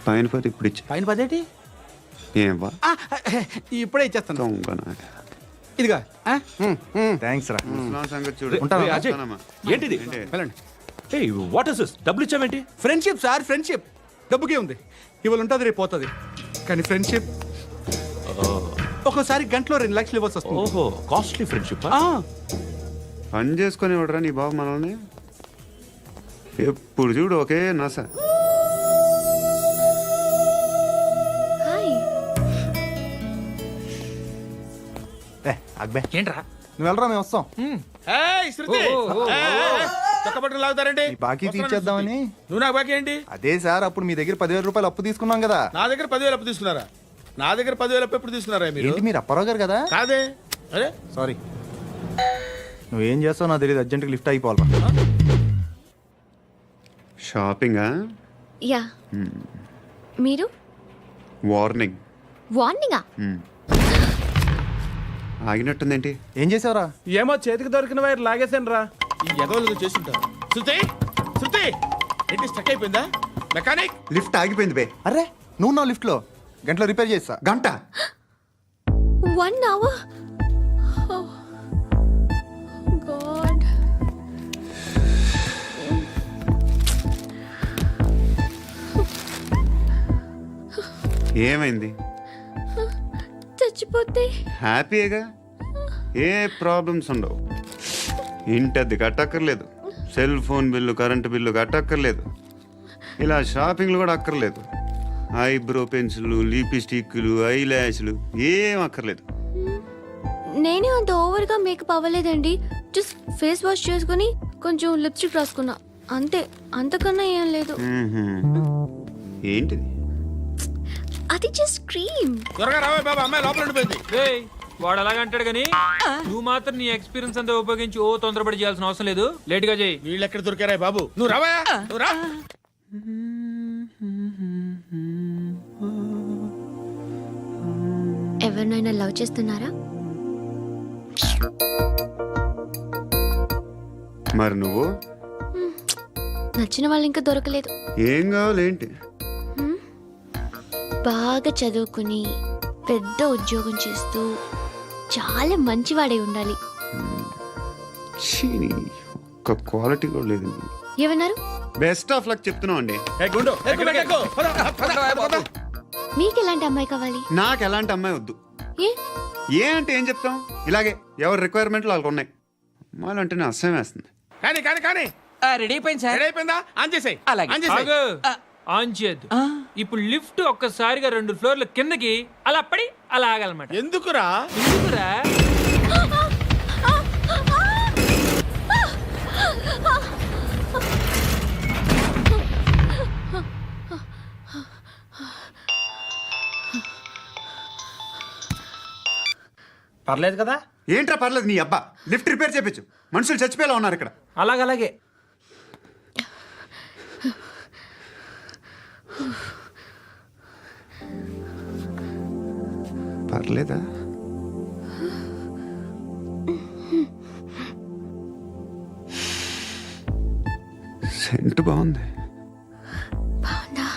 పైన 10 ఇప్పుడు ఇచ్చే. పైన 10 ఏంటి? ఏం వా ఇప్పుడే ఇచ్చేస్తాను. దొంగనా. ఇదిగా థ్యాంక్స్ రా. ముసలాం సంగతి చూడు. ఉంటాను. ఏయ్, అజయ్, ఉంటానమ్మా. ఏంటిది? వెళ్ళండి. ఏయ్, వాట్ ఇస్ దిస్? డబ్బులు ఇచ్చావేంటి? Friendship sir, friendship. డబ్బుకే ఉంది. ఇవాళ ఉంటుంది, రేపు పోతుంది. కానీ ఫ్రెండ్షిప్ ఒక్కోసారి గంటలో 2 లక్షలు ఇవ్వాల్సి వస్తుంది. ఓహో, కాస్ట్లీ ఫ్రెండ్షిప్. పని చేసుకొని ఇవ్వడరా నీ బాబు మనల్ని? ఎప్పుడు చూడు ఒకే నస. అక్బే ఏంట్రా? నువ్వు వెళ్ళరా, మేము వస్తాం. ఏయ్, శృతి! చక్కబట్టలు లాగుతారండి. ఈ బాకీ తీర్చేద్దామని. నువ్వు నాకు బాకీ ఏంటి? అదే సార్, అప్పుడు మీ దగ్గర 10,000 రూపాయలు అప్పు తీసుకున్నాం కదా. నా దగ్గర 10,000 అప్పు తీసుకున్నారా? నా దగ్గర 10,000 అప్పు ఎప్పుడు తీసుకున్నారా మీరు? ఏంటి, మీరు అప్పారావు గారు కదా? కాదే. అరే సారీ. నువ్వేం చేస్తావు నాకు తెలియదు, అర్జెంట్గా లిఫ్ట్ అయిపోవాలి. షాపింగా? యా. మీరు? వార్నింగ్. వార్నింగా? ఆగినట్టుందేంటి? ఏం చేసావురా? ఏమో, చేతికి దొరికిన వైర్ లాగేసాను రా. ఈ ఎదవలు చేస్తుంటారు. శృతి, శృతి, ఏంటి స్టక్ అయిపోయిందా? మెకానిక్! లిఫ్ట్ ఆగిపోయింది బే. అరే నువ్వు నా లిఫ్ట్లో. గంటలో రిపేర్ చేస్తా. గంట 1 hour? Oh, God. ఏమైంది? చచ్చిపోతే హ్యాపీగా, ఏ ప్రాబ్లమ్స్ ఉండవు. ఇంటి అద్దె కట్టక్కర్లేదు, cell phone bill, current bill కట్టక్కర్లేదు, ఇలా షాపింగ్లు కూడా అక్కర్లేదు. ఐబ్రో పెన్సిల్లు, లిప్స్టిక్లు, ఐ ల్యాష్లు ఏం అక్కర్లేదు. నేనే అంత ఓవర్గా మేకప్ అవ్వలేదండి. జస్ట్ ఫేస్ వాష్ చేసుకుని కొంచెం లిప్స్టిక్ రాసుకున్నా అంతే, అంతకన్నా ఏం లేదు. ఏంటిది? అది జస్ట్ క్రీమ్. త్వరగా రావే బాబా, అమ్మాయి లోపల ఉండిపోయింది. వాడు అలాగంటాడు కానీ నువ్వు మాత్రం నీ ఎక్స్పీరియన్స్ అంతా ఉపయోగించి తొందరపడి చేయాల్సిన అవసరం లేదు. లేట్ గా చేయి. వీళ్ళు ఎక్కడ దొరికారా బాబు? నువ్వు రావా, నువ్వు రా. ఎవరినైనా లవ్ చేస్తున్నారా? మరి నువ్వు? నచ్చిన వాళ్ళు ఇంకా దొరకలేదు. ఏం కావాలేంటి? బాగా చదువుకుని పెద్ద ఉద్యోగం చేస్తూ చాలా మంచివాడే ఉండాలి. ఒక్క క్వాలిటీ కూడా లేదు. ఏమన్నారు? బెస్ట్ ఆఫ్ లక్ చెప్తున్నావు అండి. మీకు ఎలాంటి అమ్మాయి కావాలి? నాకు ఎలాంటి అమ్మాయి వద్దు. ఏ ఏ అంటే ఏం చెప్తాం, ఇలాగే ఎవరి రిక్వైర్మెంట్లు వాళ్ళకు ఉన్నాయి. అమ్మాయిలు అంటేనే అసహ్యం వేస్తుంది. కానీ కానీ కానీ రెడీ అయిపోయింది సార్. రెడీ అయిపోయిందా? ఆన్ చేసేయ్. అలాగే. ఆన్ చేసేయ్. ఆన్ చేయద్దు. ఇప్పుడు లిఫ్ట్ ఒక్కసారిగా 2 ఫ్లోర్ల కిందకి అలా పడి అలా ఆగాలన్నమాట. ఎందుకురా? ఎందుకురా? పర్లేదు కదా? ఏంట్రా పర్లేదు నీ అబ్బా. లిఫ్ట్ రిపేర్ చేయించు, మనుషులు చచ్చిపోయేలా ఉన్నారు ఇక్కడ. అలాగే పర్లేదా? సెంట్ బాగుంది. బాగుందా?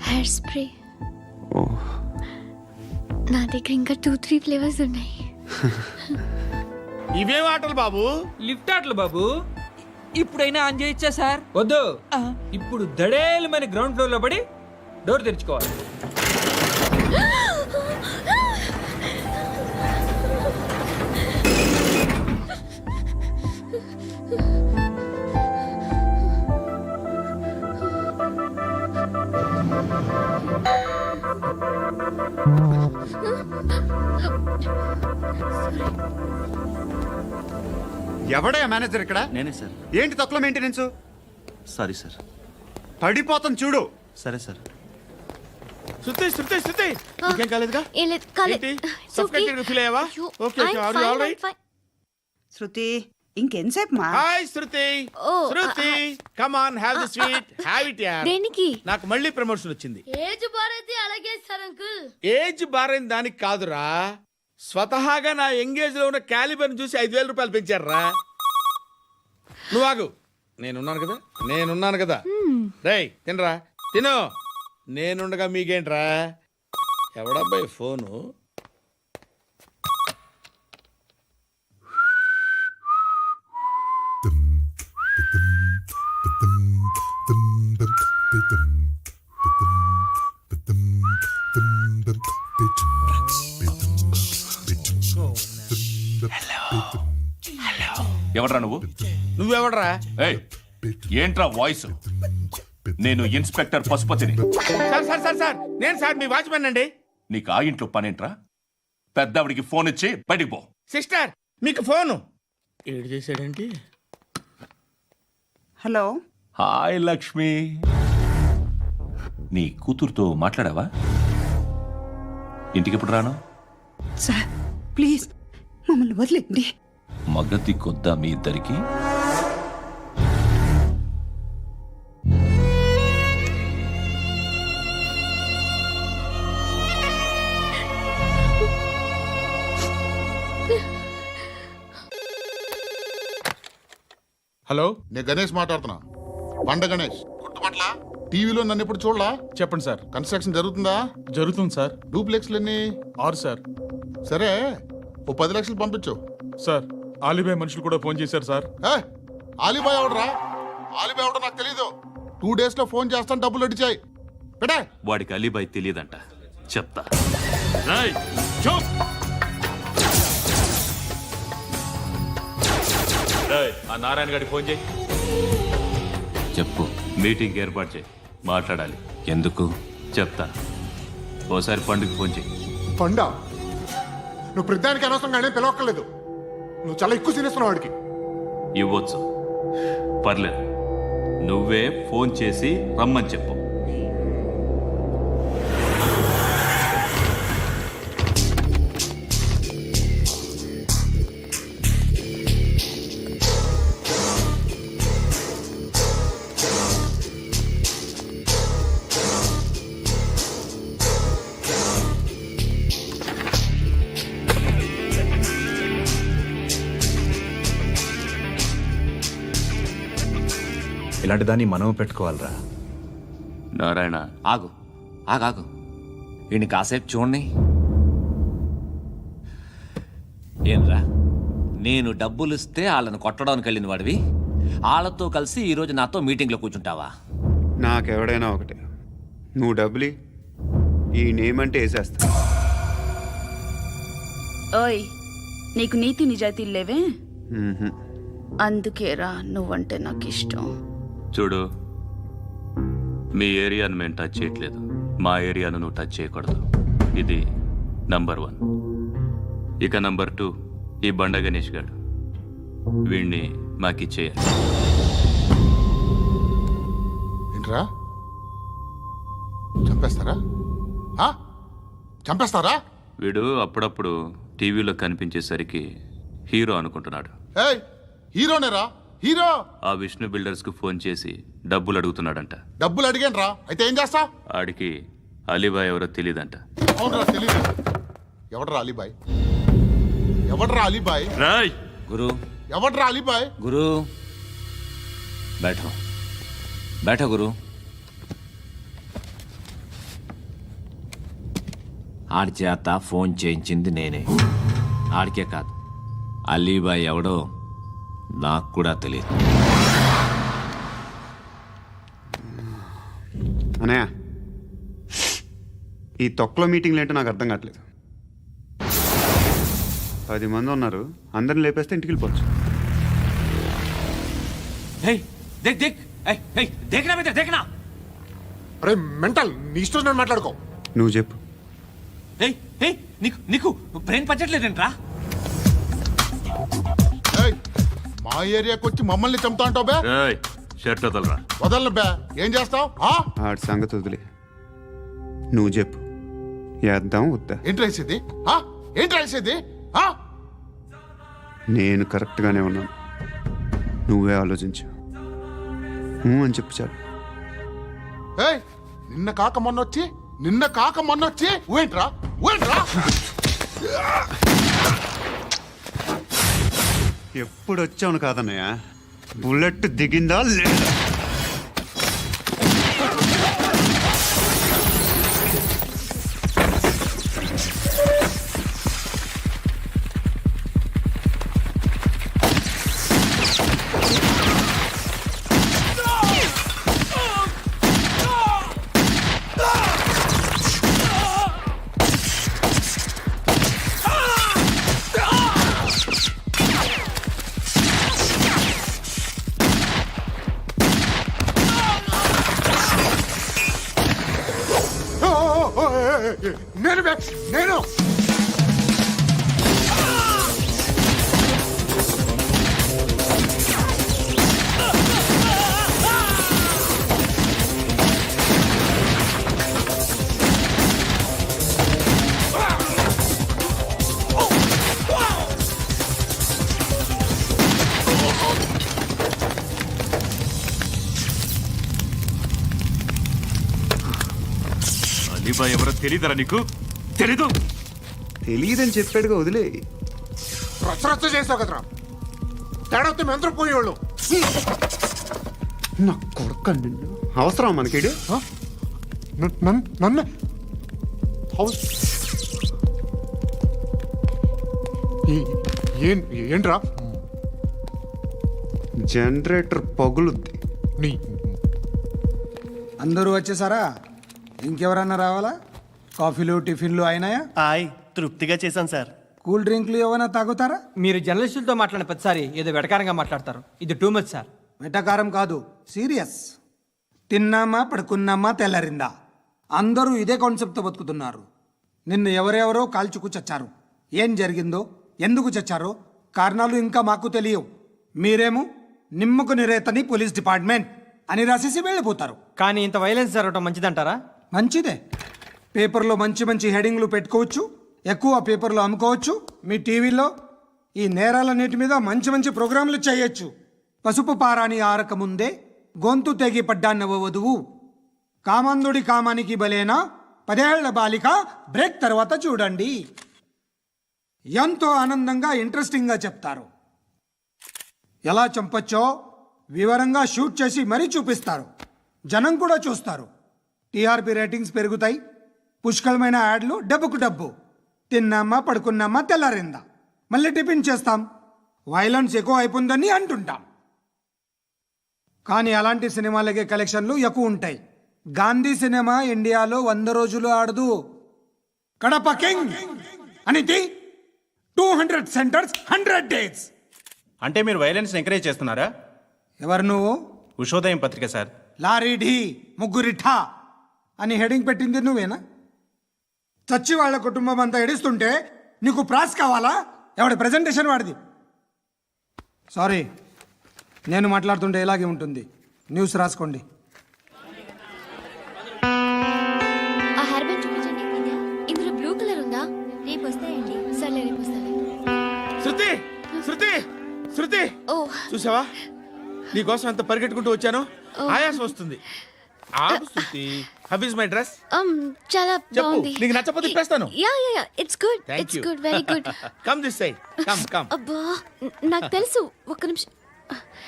Hair spray. ఓ, నా దగ్గర ఇంకా 2-3 ఫ్లేవర్స్ ఉన్నాయి. ఇవేం ఆటలు బాబు? లిఫ్ట్ ఆటలు బాబు. ఇప్పుడైనా ఆన్ చేయొచ్చా సార్? వద్దు. ఇప్పుడు దడేలు మన గ్రౌండ్ ఫ్లోర్ లో పడి డోర్ తెరుచుకోవాలి. ఎవడయ్యా మేనేజర్ ఇక్కడ? నేనే సార్. ఏంటి తక్కువ మెయింటెనెన్స్? Sorry sir. పడిపోతాం చూడు. సరే సార్. శృతి ఇంకేం కాలేదుగా? ఏం లేదు, కాలేదు. ఏంటి? Suffocated feel అయ్యావా? Okay, are you all right? శృతి ఇంకెంతసేపు మా? Hi Shruti. Shruti, come on, have the sweet, have it యార్. దేనికి? నాకు మళ్ళీ ప్రమోషన్ వచ్చింది. ఏజ్ బారైతే అలాగే సార్ అంకుల్. ఏజ్ బారైన దానికి కాదురా, స్వతహాగా నా ఎంగేజ్ లో ఉన్న క్యాలిబర్ చూసి 5,000 రూపాయలు పెంచారా. నువ్వు ఆగు, నేనున్నాను కదా. రేయ్ తినరా, తిను. నేనుండగా మీకేంట్రా? ఎవడబ్బాయి ఫోను? ఎవడ్రా నువ్వు? నువ్వెవడరా? ఏయ్, ఏంట్రా వాయిస్? నేను ఇన్స్పెక్టర్ పశుపతిని. సార్ నేను సార్ మీ వాచ్మెన్ అండి. నీకు ఆ ఇంట్లో పనేంట్రా? పెద్దవిడికి ఫోన్ ఇచ్చి బయటికి పో. సిస్టర్ మీకు ఫోను. ఏడు చేశాడేంటి? హలో. హాయ్ లక్ష్మి. నీ కూతురుతో మాట్లాడావా? ఇంటికి ఎప్పుడు రాను? సార్ ప్లీజ్ మమ్మల్ని వదిలేండి. మగతి కొద్దా మీ ఇద్దరికి? హలో, నేను గణేష్ మాట్లాడుతున్నా. బండ గణేష్ గుర్తుపట్ల? టీవీలో నన్ను ఎప్పుడు చూడలా? చెప్పండి సార్. కన్స్ట్రక్షన్ జరుగుతుందా? జరుగుతుంది సార్. డూప్లెక్స్లు ఎన్ని? 6 సార్. సరే, ఓ 10 లక్షలు పంపించు. సార్ ఆలిబాయ్ మనుషులు కూడా ఫోన్ చేశారు సార్. ఆలిబాయ్ ఎవడరా? ఆలిబాయ్ ఎవడో నాకు తెలీదు. 2 days లో ఫోన్ చేస్తాను, డబ్బులు అడిచాయి పెడే. వాడికి అలీబాయ్ తెలియదంట, చెప్తా. ఆ నారాయణ గారికి ఫోన్ చేయి. చెప్పు. మీటింగ్ ఏర్పాటు చేయి, మాట్లాడాలి. ఎందుకు చెప్తా. ఓసారి పండుగ ఫోన్ చేయి. పండా, నువ్వు ప్రతిదానికి అనవసరంగానే పిలవక్కర్లేదు. నువ్వు చాలా ఎక్కువ సీనిస్తున్నావు వాడికి. ఇవ్వచ్చు, పర్లేదు. నువ్వే ఫోన్ చేసి రమ్మని చెప్పు. ఇలాంటి దాన్ని మనం పెట్టుకోవాలరా. నారాయణ, ఆగు ఆగాగు, వీడిని కాసేపు చూడండి. ఏంరా, నేను డబ్బులు ఇస్తే వాళ్ళని కొట్టడానికి వెళ్ళిన వాడివి, వాళ్ళతో కలిసి ఈరోజు నాతో మీటింగ్లో కూర్చుంటావా? నాకెవడైనా ఒకటే. నువ్వు డబ్బులి, ఈ నేమ్ అంటే వేసేస్తా. ఓయ్, నీకు నీతి నిజాయితీలు లేవే, మ్మ్హ్మ్. అందుకేరా నువ్వంటే నాకు ఇష్టం. చూడు, మీ ఏరియాను మేము టచ్ చేయట్లేదు, మా ఏరియాను నువ్వు టచ్ చేయకూడదు. ఇది నంబర్ 1. ఇక నంబర్ 2, ఈ బండ గణేష్ గారు, వీణ్ణి మాకిచ్చేయాలి. ఏంట్రా, చంపేస్తారా? చంపేస్తారా? వీడు అప్పుడప్పుడు టీవీలో కనిపించేసరికి హీరో అనుకుంటున్నాడు. ఏయ్, హీరోనేరా, హీరో. ఆ విష్ణు బిల్డర్స్ కు ఫోన్ చేసి డబ్బులు అడుగుతున్నాడంట. డబ్బులు అడిగాను రా, అయితే ఏం చేస్తా? ఆడికి అలీబాయ్ ఎవరో తెలియదంట. అవునరా, తెలీదు. ఎవడరా అలీబాయ్? ఎవడరా అలీబాయ్? రాయ్ గురు, ఎవడరా అలీబాయ్? గురు బైఠో బైఠో గురు. ఆడి చేత ఫోన్ చేయించింది నేనే. ఆడికే కాదు, అలీబాయ్ ఎవడో నాకు కూడా తెలియదు. అనయ్య, ఈ తొక్కలో మీటింగ్లు ఏంటో నాకు అర్థం కావట్లేదు. 10 మంది ఉన్నారు, అందరిని లేపేస్తే ఇంటికి వెళ్ళిపోవచ్చు. అరే మెంటల్, నీ ఇష్టం నేను మాట్లాడుకో. నువ్వు చెప్పు. నీకు బ్రెయిన్ పచ్చట్లేదంట్రా? మా ఏరియాకి వచ్చి మమ్మల్ని చంపుతా అంటావు బే? షర్ట్ వదలరా. వదలను బే. ఏం చేస్తావు? ఆడి సంగతి వదిలే, నువ్వు చెప్పు. వేద్దాం వద్దా? ఏంటి రాసేది? ఏంటి రాసేది? నేను కరెక్ట్గానే ఉన్నాను, నువ్వే ఆలోచించు. అని చెప్పు చాలు. ఏయ్, నిన్న కాక మొన్నొచ్చి ఊయంట్రా ఊయంట్రా. ఎప్పుడు వచ్చావును కాదన్నయ్య, బుల్లెట్ దిగిందా లేదా? నేను అలీబాయ్ ఎవరో తెలీదరా నీకు? తెలియదని చెప్పాడుగా, వదిలే. రచ్చ చేసావు కదరా. తేడా వస్తే మెంతరం పోయేవాళ్ళు. నా కొడుకు నిన్ను అవసరం మనకిడు నన్ను హౌస్ ఏంట్రా జనరేటర్ పగులుద్ది. నీ అందరూ వచ్చేసారా? ఇంకెవరన్నా రావాలా? కాఫీలు టిఫిన్లు అయినాయా? తృప్తిగా చేశాను సార్. కూల్ డ్రింక్లు ఏమైనా తాగుతారా? మీరు జర్నలిస్టులతో మాట్లాడిన ప్రతిసారి ఏదో వెటకారంగా మాట్లాడతారు. ఇది టూ మచ్ సార్. వెటకారం కాదు, సీరియస్. తిన్నామా పడుకున్నామా తెల్లరిందా, అందరూ ఇదే కాన్సెప్ట్తో బతుకుతున్నారు. నిన్ను ఎవరెవరో కాల్చుకు చచ్చారు. ఏం జరిగిందో, ఎందుకు చచ్చారో కారణాలు ఇంకా మాకు తెలియవు. మీరేమో నిమ్మకు నిరేతని పోలీస్ డిపార్ట్మెంట్ అని రాసేసి వెళ్ళిపోతారు. కానీ ఇంత వైలెన్స్ జరగడం మంచిదంటారా? మంచిదే. పేపర్లో మంచి మంచి హెడింగ్లు పెట్టుకోవచ్చు, ఎక్కువ పేపర్లు అమ్ముకోవచ్చు. మీ టీవీలో ఈ నేరాలన్నిటి మీద మంచి మంచి ప్రోగ్రాంలు చేయొచ్చు. పసుపు పారాని ఆరక ముందే గొంతు తెగి పడ్డాన్నవ వధువు, కామందుడి కామానికి బలేనా 10 ఏళ్ల బాలిక బ్రేక్ తర్వాత చూడండి. ఎంతో ఆనందంగా ఇంట్రెస్టింగ్గా చెప్తారు. ఎలా చంపచ్చో వివరంగా షూట్ చేసి మరీ చూపిస్తారు. జనం కూడా చూస్తారు. టీఆర్పీ రేటింగ్స్ పెరుగుతాయి. పుష్కలమైన యాడ్లు, డబ్బుకు డబ్బు. తిన్నామా పడుకున్నామా తెల్లారిందా, మళ్ళీ టిఫిన్ చేస్తాం. వైలెన్స్ ఎక్కువ అయిపోయిందని అంటుంటాం. కానీ అలాంటి సినిమాలకే కలెక్షన్లు ఎక్కువ ఉంటాయి. గాంధీ సినిమా ఇండియాలో 100 రోజులు ఆడదు. కడప కింగ్ అనితి 200 సెంటర్స్ 100 డేస్. అంటే మీరు వైలెన్స్ ఎంకరేజ్ చేస్తున్నారా? ఎవరు నువ్వు? ఉషోదయం పత్రిక సార్. లారీ ఢీ ముగ్గురిఠా అని హెడింగ్ పెట్టింది నువ్వేనా? చచ్చి వాళ్ళ కుటుంబం అంతా ఎడుస్తుంటే నీకు ప్రాస్ కావాలా? ఎవడి ప్రజెంటేషన్ వాడిది. సారీ, నేను మాట్లాడుతుంటే ఇలాగే ఉంటుంది. న్యూస్ రాసుకోండి. ఆ హెయిర్ బ్యాండ్ చూపించండి. ఇందులో బ్లూ కలర్ ఉందా? రేపు వస్తాయండి. సర్లే, రేపు వస్తాను. శృతి శృతి శృతి, ఓ చూసావా నీకోసం ఎంత పరిగెట్టుకుంటూ వచ్చాను. ఆయాసం వస్తుంది. ఆగు Shruti. How is my dress? చాలా చెప్పు. బాగుంది. నీకు నచ్చకపోతే తిప్పేస్తాను. Yeah yeah yeah, it's good. Thank it's you. Good, very good. Come this side. Come come. అబ్బా, నాకు తెలుసు. ఒక్క నిమిషం.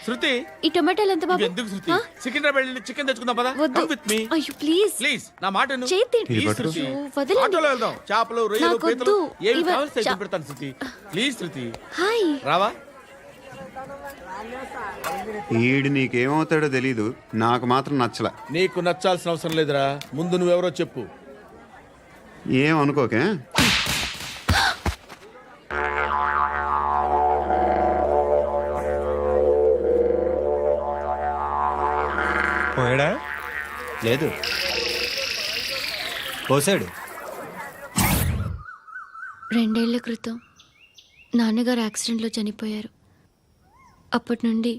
శృతి, ఈ టొమాటోలు ఎంత బాబు? ఎందుకు శృతి? సికింద్రాబాద్ వెళ్ళి చికెన్ తెచ్చుకుందాం పదా. వద్దు. Come with me. అయ్యో ప్లీజ్ ప్లీజ్ నా మాట విను. చేతి Please, శృతి. వదలండి. ఆటోలో వెళ్దాం. చేపలు, రొయ్యలు, నాకు పీతలు వద్దు. ఏమి ఇవ- కావాలి చా- పెడతాను శృతి. Please Shruti. హాయ్. రావా? ఈడు నీకేమవుతాడో తెలీదు, నాకు మాత్రం నచ్చలా. నీకు నచ్చాల్సిన అవసరం లేదురా. ముందు నువ్వెవరో చెప్పు. ఏం అనుకోకే. పోయాడా? లేదు, పోసాడు. 2 ఏళ్ల క్రితం నాన్నగారు యాక్సిడెంట్లో చనిపోయారు. అప్పటి నుండి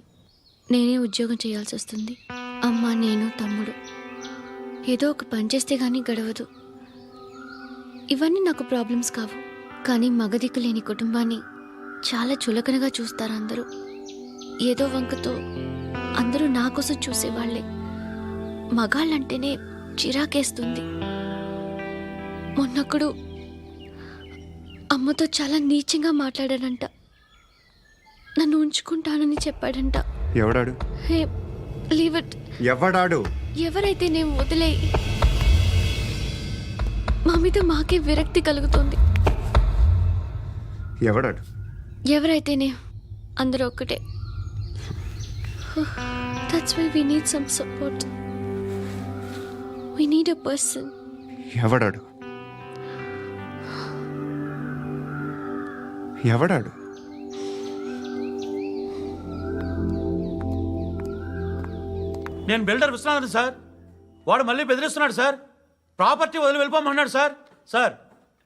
నేనే ఉద్యోగం చేయాల్సి వస్తుంది. అమ్మ, నేను, తమ్ముడు ఏదో ఒక పని చేస్తే కానీ గడవదు. ఇవన్నీ నాకు ప్రాబ్లమ్స్ కావు. కానీ మగదిక్కు లేని కుటుంబాన్ని చాలా చులకనగా చూస్తారు అందరూ. ఏదో వంకతో అందరూ నా కోసం చూసేవాళ్లే. మగాళ్ళంటేనే చిరాకేస్తుంది. మొన్నొక్కడు అమ్మతో చాలా నీచంగా మాట్లాడాడంట. నన్ను ఉంచుకుంటానని చెప్పాడంట. ఎవడాడు? హే, లీవ్ ఇట్. ఎవడాడు? ఎవరైతే నేను వదిలే. మా మీద మాకే విరక్తి కలుగుతుంది. ఎవడాడు? ఎవరైతేనే అందరూ ఒక్కటే. That's why we need some support. We need a person. ఎవడాడు? ఎవడాడు? నేను బిల్డర్ విశ్వనాథన్ సార్. వాడు మళ్ళీ బెదిరిస్తున్నాడు సార్. ప్రాపర్టీ వదిలి వెళ్ళిపోమన్నాడు సార్. సార్,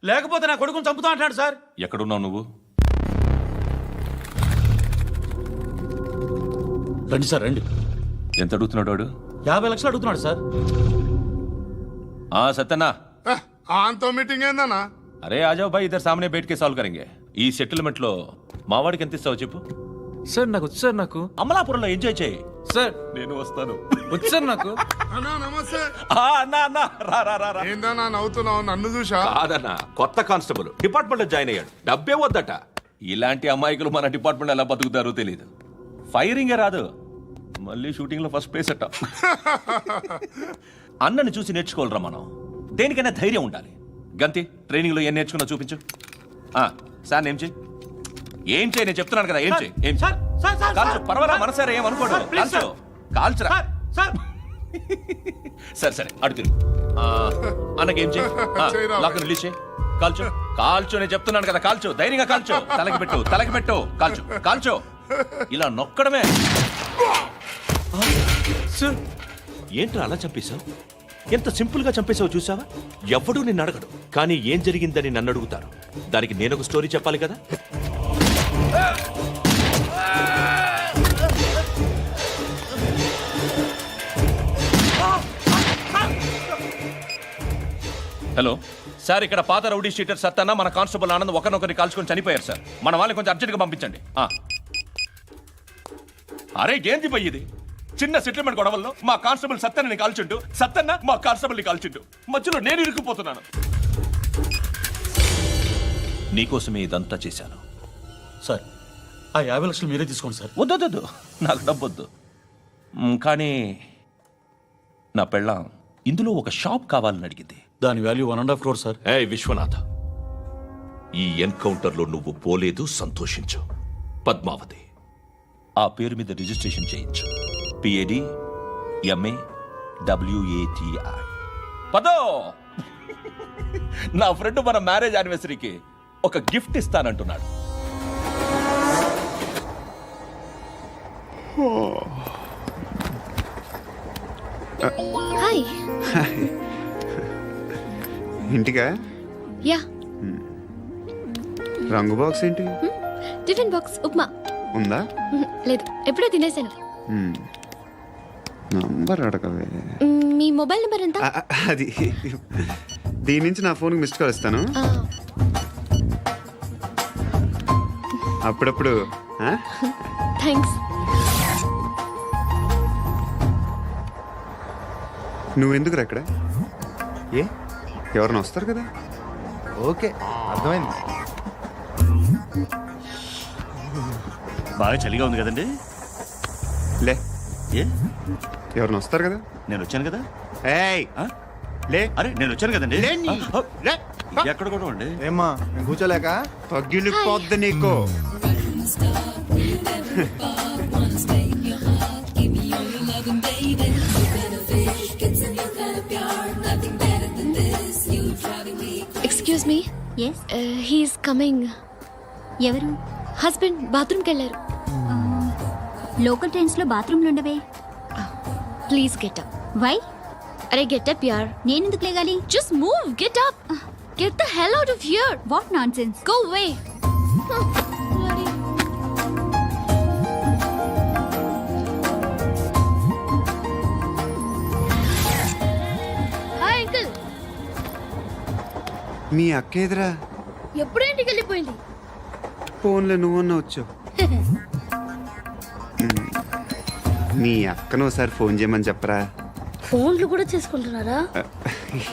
లేకపోతే నా కొడుకుని చంపుతా అంటున్నాడు సార్. ఎక్కడున్నావు నువ్వు? రండి సార్, రండి. ఎంత అడుగుతున్నాడు వాడు? 50 లక్షలు అడుగుతున్నాడు సార్. సత్యనా, ఆంతో మీటింగ్ ఏందన్నా? అరే ఆజావ్ భాయ్, ఇద్దరు సామనే బయట కే సాల్వ్ కరెంగే. ఈ సెటిల్మెంట్ లో మావాడికి ఎంత ఇస్తావు చెప్పు. సార్ నాకు వచ్చు సార్. నాకు అమలాపురంలో ఎంజాయ్ చేయి సార్. నేను వస్తాను. వచ్చు సార్ నాకు. అన్నా నమస్తే. అన్నా అన్నా, రా రా రా రా. ఏందన్నా నవ్వుతున్నావు? నన్ను చూసా? కాదన్నా, కొత్త కానిస్టేబుల్ డిపార్ట్మెంట్ లో జాయిన్ అయ్యాడు. డబ్బే వద్దట. ఇలాంటి అమాయకులు మన డిపార్ట్మెంట్ ఎలా బతుకుతారో తెలియదు. ఫైరింగే రాదు, మళ్ళీ షూటింగ్లో ఫస్ట్ ప్లేస్ అట్ట. అన్నని చూసి నేర్చుకోవాలరా మనం. దేనికైనా ధైర్యం ఉండాలి. గంతి ట్రైనింగ్లో ఏం నేర్చుకున్నా చూపించు. సార్ ఏం చేయి, ఏం చేయి, నేను చెప్తున్నాను కదా, ఏం చేయి, ఏం చేయి. కాల్చు, పర్వాలా, మనసారా ఏమనుకోడు, కాల్చు, కాల్చురా. సరే సరే అడు తిరుగు. అన్నకేం చేయి, లాక్ రిలీజ్ చేయి, కాల్చు, కాల్చు, నేను చెప్తున్నాను కదా, కాల్చు, ధైర్యంగా కాల్చు, తలకి పెట్టు, తలకి పెట్టు, కాల్చు, కాల్చు, ఇలా నొక్కడమే. సార్ ఏంట్రా అలా చంపేశావు? ఎంత సింపుల్ గా చంపేశావు చూసావా? ఎవ్వడూ నిన్ను అడగడు, కానీ ఏం జరిగిందని నన్ను అడుగుతారు. దానికి నేను ఒక స్టోరీ చెప్పాలి కదా. హలో సార్, ఇక్కడ పాత రౌడీ షీటర్ సత్తన్న మన కానిస్టేబుల్ ఆనంద్ ఒకరినొకరిని కాల్చుకొని చనిపోయారు సార్. మన వాళ్ళని కొంచెం అర్జెంట్గా పంపించండి. అరే ఏంది పోయి ఇది? చిన్న సెటిల్మెంట్ గొడవల్లో మా కానిస్టేబుల్ సత్తన్నని కాల్చుంటూ, సత్తన్న మా కానిస్టేబుల్ని కాల్చుంటూ, మధ్యలో నేను ఇరుక్కుపోతున్నాను. నీకోసమే ఇదంతా చేశాను సార్. ఆ 50 లక్షలు మీరే తీసుకోండి సార్. వద్దొద్దు, నాకు డబ్బొద్దు. కానీ నా పెళ్ళాం ఇందులో ఒక షాప్ కావాలని అడిగింది. దాని వాల్యూ 1.5 crore సార్. ఏ విశ్వనాథ, ఈ ఎన్కౌంటర్లో నువ్వు పోలేదు, సంతోషించు. పద్మావతి ఆ పేరు మీద రిజిస్ట్రేషన్ చేయించు. PAD MA WATI. పదో, నా ఫ్రెండ్ మన మ్యారేజ్ యానివర్సరీకి ఒక గిఫ్ట్ ఇస్తానంటున్నాడు. హాయ్. ఇంటికా? యా. రంగు బాక్స్ ఏంటి? Tiffin box upma. ఉందా? లేదు, ఎప్పుడో తినేసాను. నంబర్ అడగవే. మీ మొబైల్ నెంబర్ ఎంత? అది దీని నుంచి నా ఫోన్కి మిస్డ్ కాల్ ఇస్తాను. అప్పుడప్పుడు. థ్యాంక్స్. నువ్వెందుకు అక్కడ? ఏ ఎవరైనా వస్తారు కదా. ఓకే, అర్థమైంది. బాగా చలిగా ఉంది కదండి. లే, ఏ ఎవరైనా వస్తారు కదా. నేను వచ్చాను కదా. ఏయ్ లే. అరే నేను వచ్చాను కదండి. ఎక్కడ కూడా అండి. ఏమ్మా నేను కూర్చోలేక పగిలిపోద్ది నీకు. Excuse me. Yes, he's coming. ఎవరు? హస్బెండ్ బాత్రూమ్కి వెళ్ళారు. లోకల్ ట్రైన్స్లో బాత్రూమ్లు ఉండవే. Please get up. వై? అరే గెట్ అప్ యార్. నేనెందుకు లేగాలి? Just move, get up. Get the hell out of here. What nonsense. Go away. Hi uncle. మీ అక్క ఎదురా? ఎప్పుడు ఇంటికి వెళ్ళిపోయింది? ఫోన్లో నువ్వన్నా వచ్చావు. మీ అక్కను ఒకసారి ఫోన్ చేయమని చెప్పరా. ఫోన్లు కూడా చేసుకుంటున్నారా?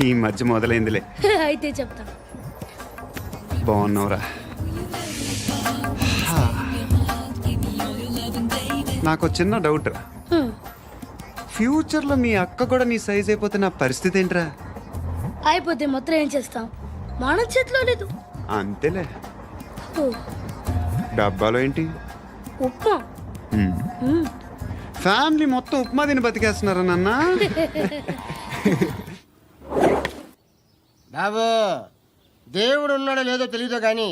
ఈ మధ్య మొదలైందిలే. అయితే చెప్తాను. బాగున్నావురా? నాకు చిన్న డౌట్ రా. ఫ్యూచర్లో మీ అక్క కూడా నీ సైజ్ అయిపోతే నా పరిస్థితి ఏంట్రా? అయిపోతే మొత్తం ఏం చేస్తాం? మన చేతిలో లేదు. అంతేలే. ఓ, డబ్బాలో ఏంటి? ఉప్మా. ఫ్యామిలీ మొత్తం ఉప్మా తిని బతికేస్తున్నారా నాన్న? బాబు, దేవుడు ఉన్నాడో లేదో తెలియదు కానీ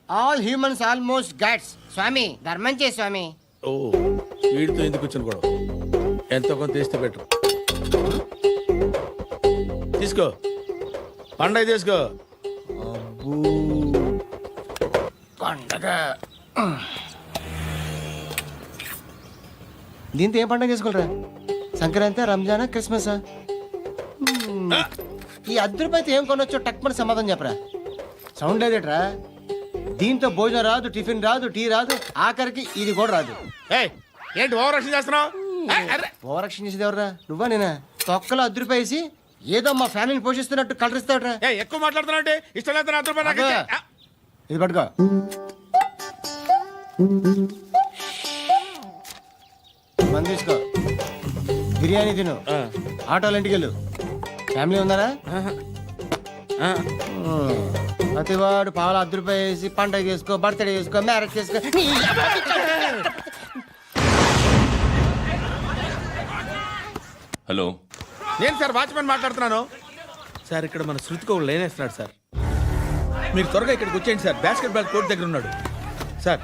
ఆల్ హ్యూమన్స్ ఆల్మోస్ట్ గాడ్స్. స్వామి ధర్మం చే స్వామి. ఓ, వీడితో ఎందుకు వచ్చిన గొడవ? ఎంతో కొంత తీస్తే పెట్టు. తీసుకో, పండగ తీసుకో. పండగ దీంతో ఏం పండగ చేసుకోలేరా? సంక్రాంతి, రంజానా, క్రిస్మసా? ఈ ₹10 ఏం కొనొచ్చో టక్మని సమాధానం చెప్పరా. సౌండ్ లేదేట్రా? దీంతో భోజనం రాదు, టిఫిన్ రాదు, టీ రాదు, ఆఖరికి ఇది కూడా రాదు. ఏంటి ఓవర్ యాక్షన్ చేస్తున్నావు? ఓవర్ యాక్షన్ చేసేది ఎవరా? నువ్వా నేనా? తొక్కలో ₹10 వేసి ఏదో మా ఫ్యామిలీని పోషిస్తున్నట్టు కలరిస్తావుట్రా. ఎక్కువ మాట్లాడుతున్నావు. ఇష్టం లేదు. ఇది పట్టుకో. మంది తీసుకో. బిర్యానీ తిను ఆటోలు ఇంటికి వెళ్ళు ఫ్యామిలీ ఉన్నారా ప్రతివాడు పావులు ₹10 వేసి పండగ చేసుకో బర్త్డే చేసుకో మ్యారేజ్ చేసుకో హలో నేను సార్ వాచ్మెన్ మాట్లాడుతున్నాను సార్. ఇక్కడ మన శృతికో లేనేస్తున్నాడు సార్. మీరు త్వరగా ఇక్కడికి వచ్చేయండి సార్. బాస్కెట్ బాల్ కోర్ట్ దగ్గర ఉన్నాడు సార్.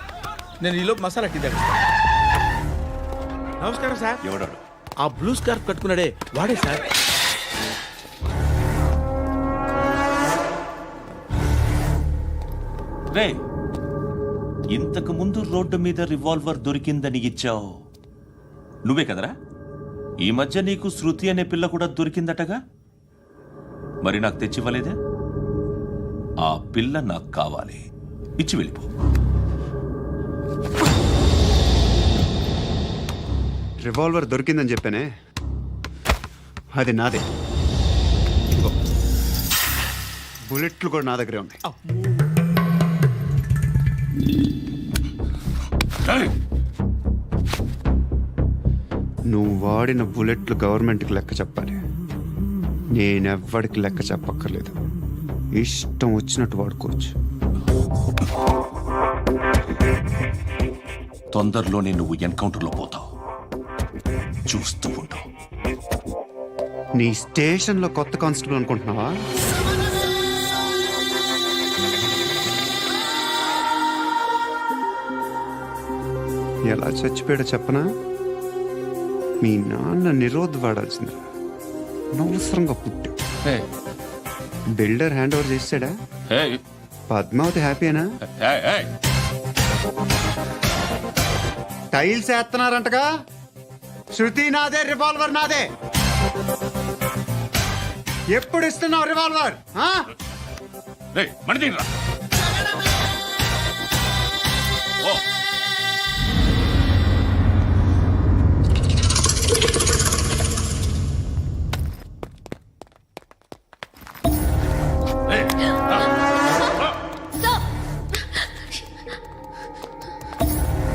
నేను ఈలోపు మసాలా టీ దగ్గర. నమస్కారం సార్. ఎవడాడు? ఆ బ్లూ స్కార్ఫ్ కట్టుకున్నాడే వాడే సార్. రే, ఇంతకు ముందు రోడ్డు మీద రివాల్వర్ దొరికిందని ఇచ్చావు నువ్వే కదరా? ఈ మధ్య నీకు శృతి అనే పిల్ల కూడా దొరికిందటగా, మరి నాకు తెచ్చివ్వలేదే? ఆ పిల్ల నాకు కావాలి, ఇచ్చి వెళ్ళిపో. రివాల్వర్ దొరికిందని చెప్పానే, అది నాదే. ఇదిగో, బుల్లెట్లు కూడా నా దగ్గరే ఉన్నాయి. నువ్వు వాడిన బుల్లెట్లు గవర్నమెంట్కి లెక్క చెప్పాలి. నేనెవ్వడికి లెక్క చెప్పక్కర్లేదు. ఇష్టం వచ్చినట్టు వాడుకోవచ్చు. తొందరలోనే నువ్వు ఎన్కౌంటర్లో పోతావు, చూస్తూ ఉంటావు. నీ స్టేషన్లో కొత్త కానిస్టేబుల్ అనుకుంటున్నావా? ఎలా చచ్చిపోయాడో చెప్పనా? మీ నాన్న నిరోధ్ వాడాల్సింది, అనవసరంగా పుట్టావు. బిల్డర్ హ్యాండ్ ఓవర్ చేసాడా? పద్మావతి హ్యాపీనా? టైల్స్ వేస్తున్నారంటగా. శృతి నాదే, రివాల్వర్ నాదే. ఎప్పుడు ఇస్తున్నావు రివాల్వర్?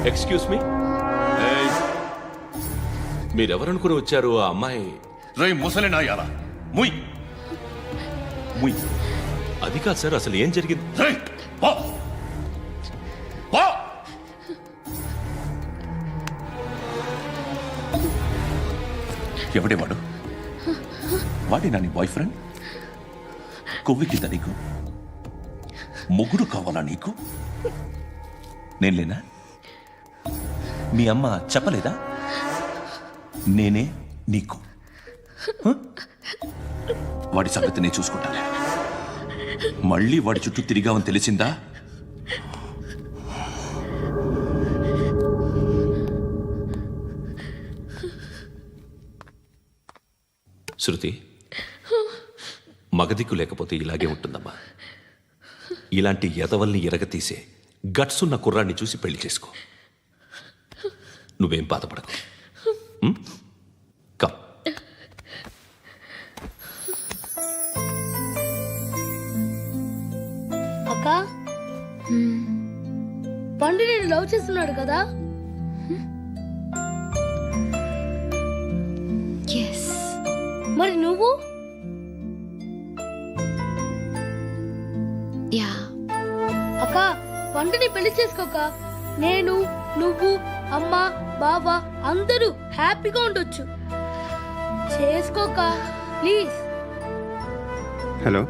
ఎక్స్క్యూజ్ మీ, మీరెవరనుకుని వచ్చారు? ఆ అమ్మాయి ముసలి నాయాల ముయ్ ముయ్. అది కాదు సార్, అసలు ఏం జరిగింది? ఎవడే వాడు? వాడేనా నీ బాయ్ ఫ్రెండ్? కొవ్వికిందా నీకు? మొగుడు కావాలా నీకు? నేను లేనా? మీ అమ్మ చెప్పలేదా నేనే నీకు? వాడి సంగతి నేను చూసుకుంటాను. మళ్ళీ వాడి చుట్టూ తిరిగావని తెలిసిందా? శృతి, మగదిక్కు లేకపోతే ఇలాగే ఉంటుందమ్మా. ఇలాంటి ఎదవల్ని ఎరగతీసే గట్స్ ఉన్న కుర్రాన్ని చూసి పెళ్లి చేసుకో. నువ్వేం బాధపడకు. కమ్. అక్క, పండు నేను లవ్ చేస్తున్నాడు కదా? మరి నువ్వు? అక్క, పండుని పెళ్లి చేసుకోక నేను, నువ్వు, అమ్మ, బావ అందరూ హ్యాపీగా ఉండొచ్చు. చేసుకోక ప్లీజ్. హలో.